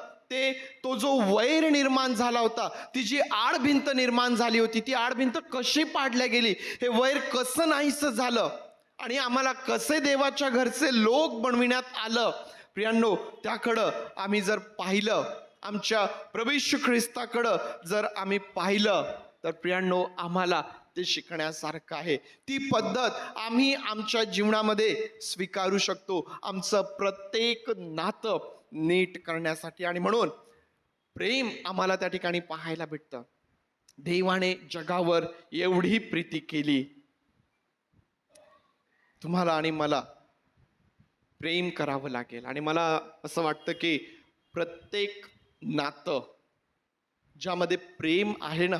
तो जो वैर निर्माण झाला होता, ती जी आडभिंत निर्माण झाली होती, ती आडभिंत कशी पाडल्या गेली, हे वैर कसं नाहीसं झालं आणि आम्हाला कसे देवाच्या घरचे लोक बनविण्यात आलं, प्रियांनो, त्याकडं आम्ही जर पाहिलं, आमच्या प्रभू येशू ख्रिस्ताकडं जर आम्ही पाहिलं तर प्रियांनो आम्हाला ते शिकण्यासारखं आहे. ती पद्धत आम्ही आमच्या जीवनामध्ये स्वीकारू शकतो, आमचं प्रत्येक नातं नीट करण्यासाठी. आणि म्हणून प्रेम आम्हाला त्या ठिकाणी पाहायला भेटतं. देवाने जगावर एवढी प्रीती केली, तुम्हाला आणि मला प्रेम करावं लागेल. आणि मला असं वाटतं की प्रत्येक नातं ज्यामध्ये प्रेम आहे ना,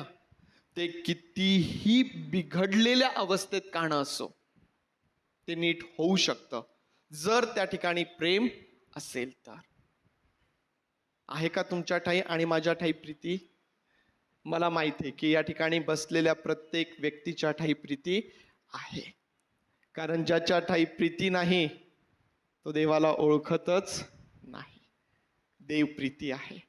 ते कितीही बिघडलेल्या अवस्थेत का न असो, ते नीट होऊ शकतं जर त्या ठिकाणी प्रेम असेल तर. आहे का तुमच्या ठाई आणि माझ्या ठाई प्रीती? मला माहिती आहे की या ठिकाणी बसलेल्या प्रत्येक व्यक्तीच्या ठाई प्रीती आहे, कारण ज्याच्या ठाई प्रीती नाही तो देवाला ओळखतच नाही. देव प्रीती आहे.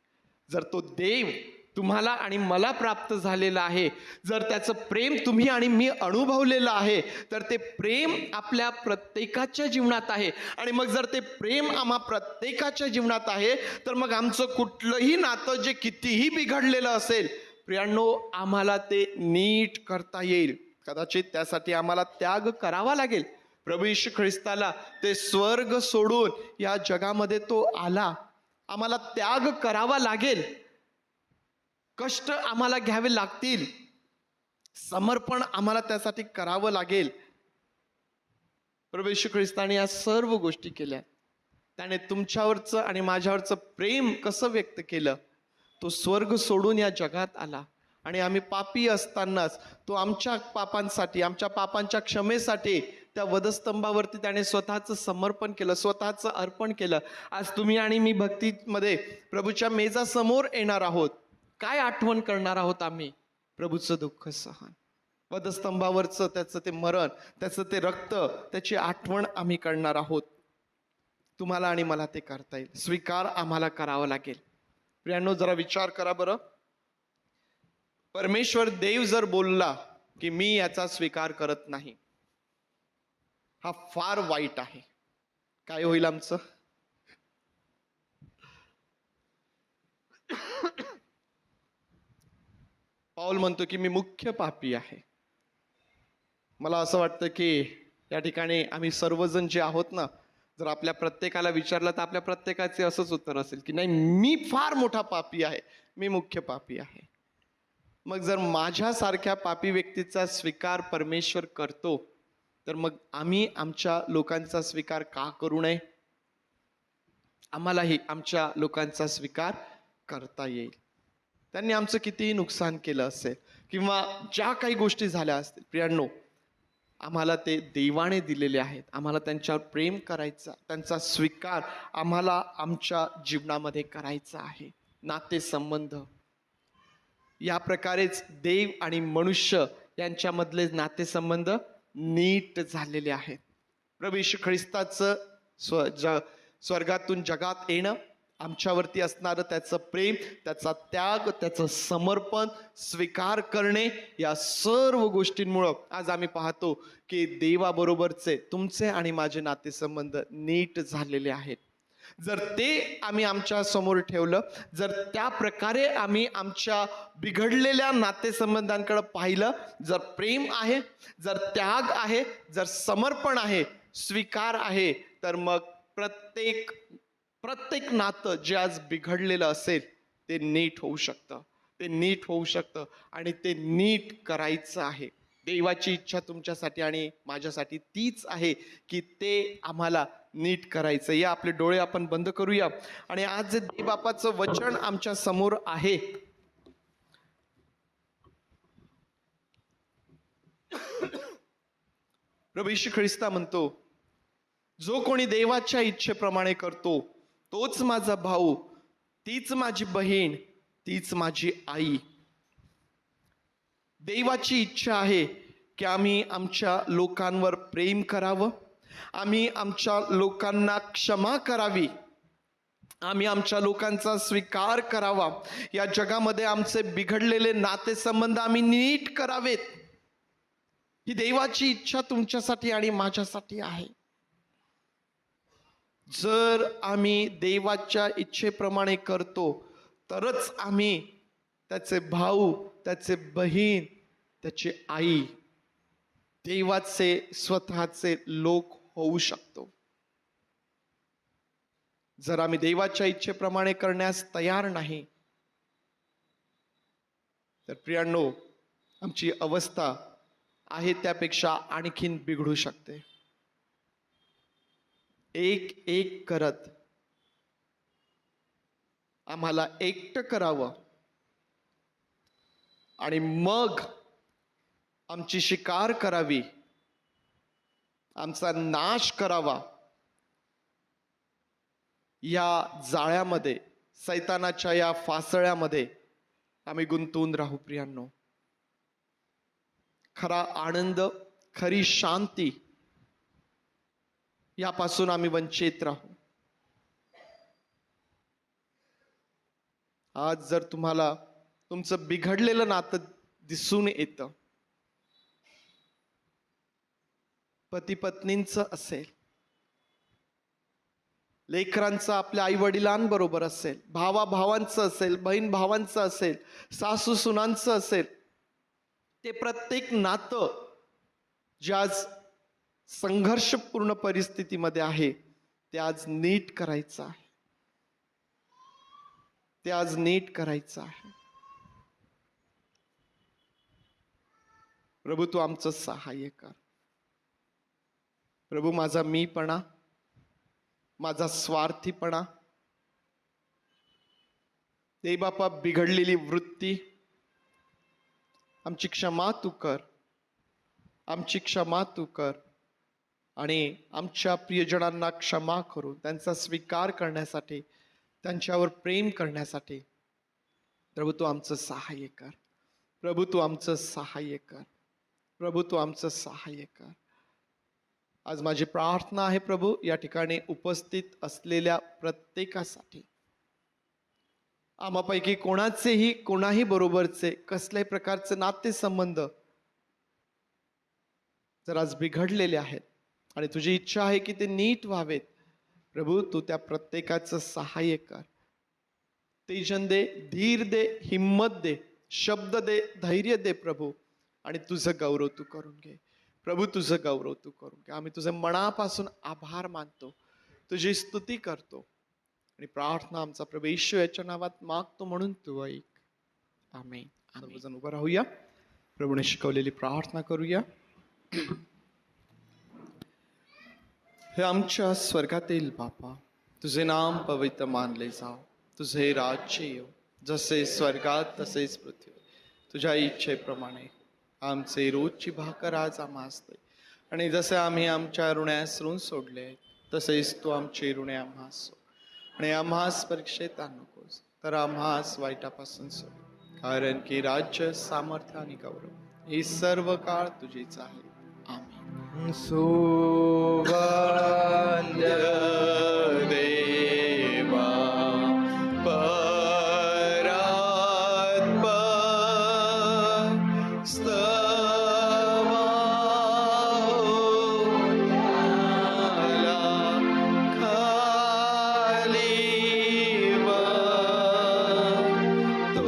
जर तो देव तुम्हाला आणि मला प्राप्त झालेला आहे, जर त्याचं प्रेम तुम्ही आणि मी अनुभवलेलं आहे, तर ते प्रेम आपल्या प्रत्येकाच्या जीवनात आहे. आणि मग जर ते प्रेम आम्हा प्रत्येकाच्या जीवनात आहे, तर मग आमचं कुठलंही नातं जे कितीही बिघडलेलं असेल, प्रियांनो, आम्हाला ते नीट करता येईल. कदाचित त्यासाठी आम्हाला त्याग करावा लागेल. प्रभू येशू ख्रिस्ताला ते स्वर्ग सोडून या जगामध्ये तो आला, आम्हाला त्याग करावा लागेल, कष्ट आम्हाला घ्यावे लागतील, समर्पण आम्हाला त्यासाठी करावं लागेल. प्रभू येशू ख्रिस्ताने या सर्व गोष्टी केल्या. त्याने तुमच्यावरचं आणि माझ्यावरचं प्रेम कसं व्यक्त केलं, तो स्वर्ग सोडून या जगात आला आणि आम्ही पापी असतानाच तो आमच्या पापांसाठी, आमच्या पापांच्या क्षमेसाठी त्या वधस्तंभावरती त्याने स्वतःचं समर्पण केलं, स्वतःचं अर्पण केलं. आज तुम्ही आणि मी भक्तीमध्ये प्रभूच्या मेजासमोर येणार आहोत. काय आठवण करणार आहोत आम्ही? प्रभूचं दुःख सहन, वधस्तंभावरचं त्याचं ते मरण, त्याचं ते रक्त, त्याची आठवण आम्ही करणार आहोत. तुम्हाला आणि मला ते करता येईल. स्वीकार आम्हाला करावा लागेल. प्रियांनो, जरा विचार करा बरं. परमेश्वर देव जर बोलला की मी याचा स्वीकार करत नाही, हा फार वाईट आहे, काय होईल आमचं? पाऊल म्हणतो की मी मुख्य पापी आहे. मला असं वाटतं की या ठिकाणी आम्ही सर्वजण जे आहोत ना, जर आपल्या प्रत्येकाला विचारलं तर आपल्या प्रत्येकाचे असंच उत्तर असेल की नाही, मी फार मोठा पापी आहे, मी मुख्य पापी आहे. मग जर माझ्यासारख्या पापी व्यक्तीचा स्वीकार परमेश्वर करतो, तर मग आम्ही आमच्या लोकांचा स्वीकार का करू नये? आम्हालाही आमच्या लोकांचा स्वीकार करता येईल. त्यांनी आमचं कितीही नुकसान केलं असेल किंवा ज्या काही गोष्टी झाल्या असतील, प्रियांनो, आम्हाला ते देवाने दिलेले आहेत. आम्हाला त्यांच्यावर प्रेम करायचं, त्यांचा स्वीकार आम्हाला आमच्या जीवनामध्ये करायचा आहे. नातेसंबंध या प्रकारेच देव आणि मनुष्य यांच्यामधले नातेसंबंध नीट झालेले आहेत. प्रभू येशू ख्रिस्ताचं स्वर्गातून जगात येणं, आमच्यावरती असणारं त्याचं प्रेम, त्याचा त्याग, त्याचं समर्पण स्वीकार करणे, या सर्व गोष्टींमुळं आज आम्ही पाहतो की देवाबरोबरचे तुमचे आणि माझे नातेसंबंध नीट झालेले आहेत. जर ते आम्ही आमच्या समोर ठेवलं, जर त्या प्रकारे आम्ही आमच्या बिघडलेल्या नातेसंबंधांकडे पाहिलं, जर प्रेम आहे, जर त्याग आहे, जर समर्पण आहे, स्वीकार आहे, तर मग प्रत्येक नातं जे आज बिघडलेलं असेल ते नीट होऊ शकतं, ते नीट होऊ शकतं आणि ते नीट करायचं आहे. देवाची इच्छा तुमच्यासाठी आणि माझ्यासाठी तीच आहे की ते आम्हाला नीट करायचं. या आपले डोळे आपण बंद करूया आणि आज जे देवबापाचं वचन आमच्या समोर आहे प्रभू येशू ख्रिस्ता म्हणतो, जो कोणी देवाच्या इच्छेप्रमाणे करतो तोच माझा भाऊ, तीच माझी बहीण, तीच माझी आई. देवाची इच्छा आहे की आम्ही आमच्या लोकांवर प्रेम करावं, आम्ही आमच्या लोकांना क्षमा करावी, आम्ही आमच्या लोकांचा स्वीकार करावा. या जगामध्ये आमचे बिघडलेले नातेसंबंध आम्ही नीट करावेत. ही देवाची इच्छा तुमच्यासाठी आणि माझ्यासाठी आहे. जर आम्ही देवाच्या इच्छेप्रमाणे करतो तरच आम्ही त्याचे भाऊ, त्याचे बहीण, त्याची आई, देवाचे स्वतःचे लोक होऊ शकतो. जर आम्ही देवाच्या इच्छेप्रमाणे करण्यास तयार नाही तर प्रियांनो, आमची अवस्था आहे त्यापेक्षा आणखीन बिघडू शकते. एक एक करत आम्हाला एकटं करावं आणि मग आमची शिकार करावी, आमचा नाश करावा, या जाळ्यामध्ये, सैतानाच्या या फासळ्यामध्ये आम्ही गुंतून राहू. प्रियांनो, खरा आनंद, खरी शांती यापासून आम्ही वंचित राहू. आज जर तुम्हाला तुमचं बिघडलेलं नातं दिसून येतं, पती पत्नींचं असेल, लेकरांचं आपल्या आई वडिलांबरोबर असेल, भावा भावांचं असेल, बहीण भावांचं असेल, सासू सुनांचं असेल, ते प्रत्येक नातं जे आज संघर्षपूर्ण परिस्थितीमध्ये आहे ते आज नीट करायचं आहे. ते आज नीट करायचं आहे. प्रभू तू आमचं सहाय्य कर. प्रभू माझा मीपणा, माझा स्वार्थीपणा, दे बापा बिघडलेली वृत्ती, आमची क्षमा तू कर, आमची क्षमा तू कर. आणि आमच्या प्रियजनांना क्षमा करून त्यांचा स्वीकार करण्यासाठी, त्यांच्यावर प्रेम करण्यासाठी प्रभू तू आमचं सहाय्य कर. प्रभू तू आमचं सहाय्य कर. प्रभू तू आमचं सहाय्य कर. आज माझी प्रार्थना आहे प्रभू, या ठिकाणी उपस्थित असलेल्या प्रत्येकासाठी, आम्हापैकी कोणाचेही, कोणाही बरोबरचे कसल्याही प्रकारचे नातेसंबंध जर आज बिघडलेले आहेत आणि तुझी इच्छा आहे की ते नीट व्हावेत, प्रभू तू त्या प्रत्येकाचं सहाय्य कर. तेजन दे, धीर दे, हिम्मत दे, शब्द दे, धैर्य दे प्रभू. आणि तुझं गौरव तू करून घे प्रभू, तुझं गौरव तू करून घे. आम्ही तुझे मनापासून आभार मानतो, तुझी स्तुती करतो आणि प्रार्थना आमचा प्रभू येशू याच्या नावात मागतो म्हणून तू ऐक. आमेन. सर्वजण उभं राहूया, प्रभूने शिकवलेली प्रार्थना करूया. हे आमच्या स्वर्गातील बापा, तुझे नाम पवित्र मानले जाव, तुझे राज्य येऊ, जसे स्वर्गात तसेच पृथ्वी. तुझ्या इच्छेप्रमाणे आमचे रोजची भाकर आज आम्हास दे, आणि जसे आम्ही आमच्या ऋण्यास ऋण सोडले तसेच तू आमचे ऋणे आम्हास सोड, आणि आम्हास परीक्षेत आण नकोस, तर आम्हास वाईटापासून सोड. कारण की राज्य, सामर्थ्य आणि गौरव ही सर्व काळ तुझीच आहे. आमेन. सुवंद्य देवा परात्पर स्तवा खाली तो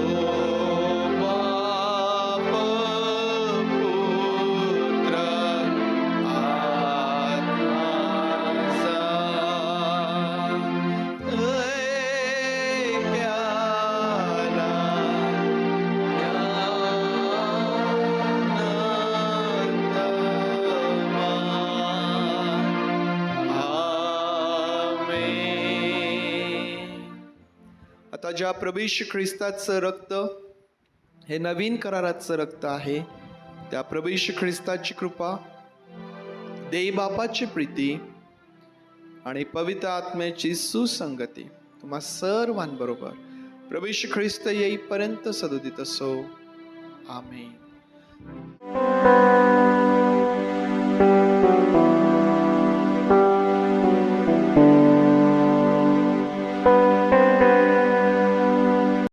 बाप पुत्र आता ज्या प्रभू येशू ख्रिस्ताचं रक्त हे नवीन कराराचं रक्त आहे, त्या प्रभू येशू ख्रिस्ताची कृपा, देई बापाची प्रीती आणि पवित्र आत्म्याची सुसंगती तुम्हा सर्वांबरोबर प्रभू येशू ख्रिस्त येईपर्यंत सदोदित असो. आमेन.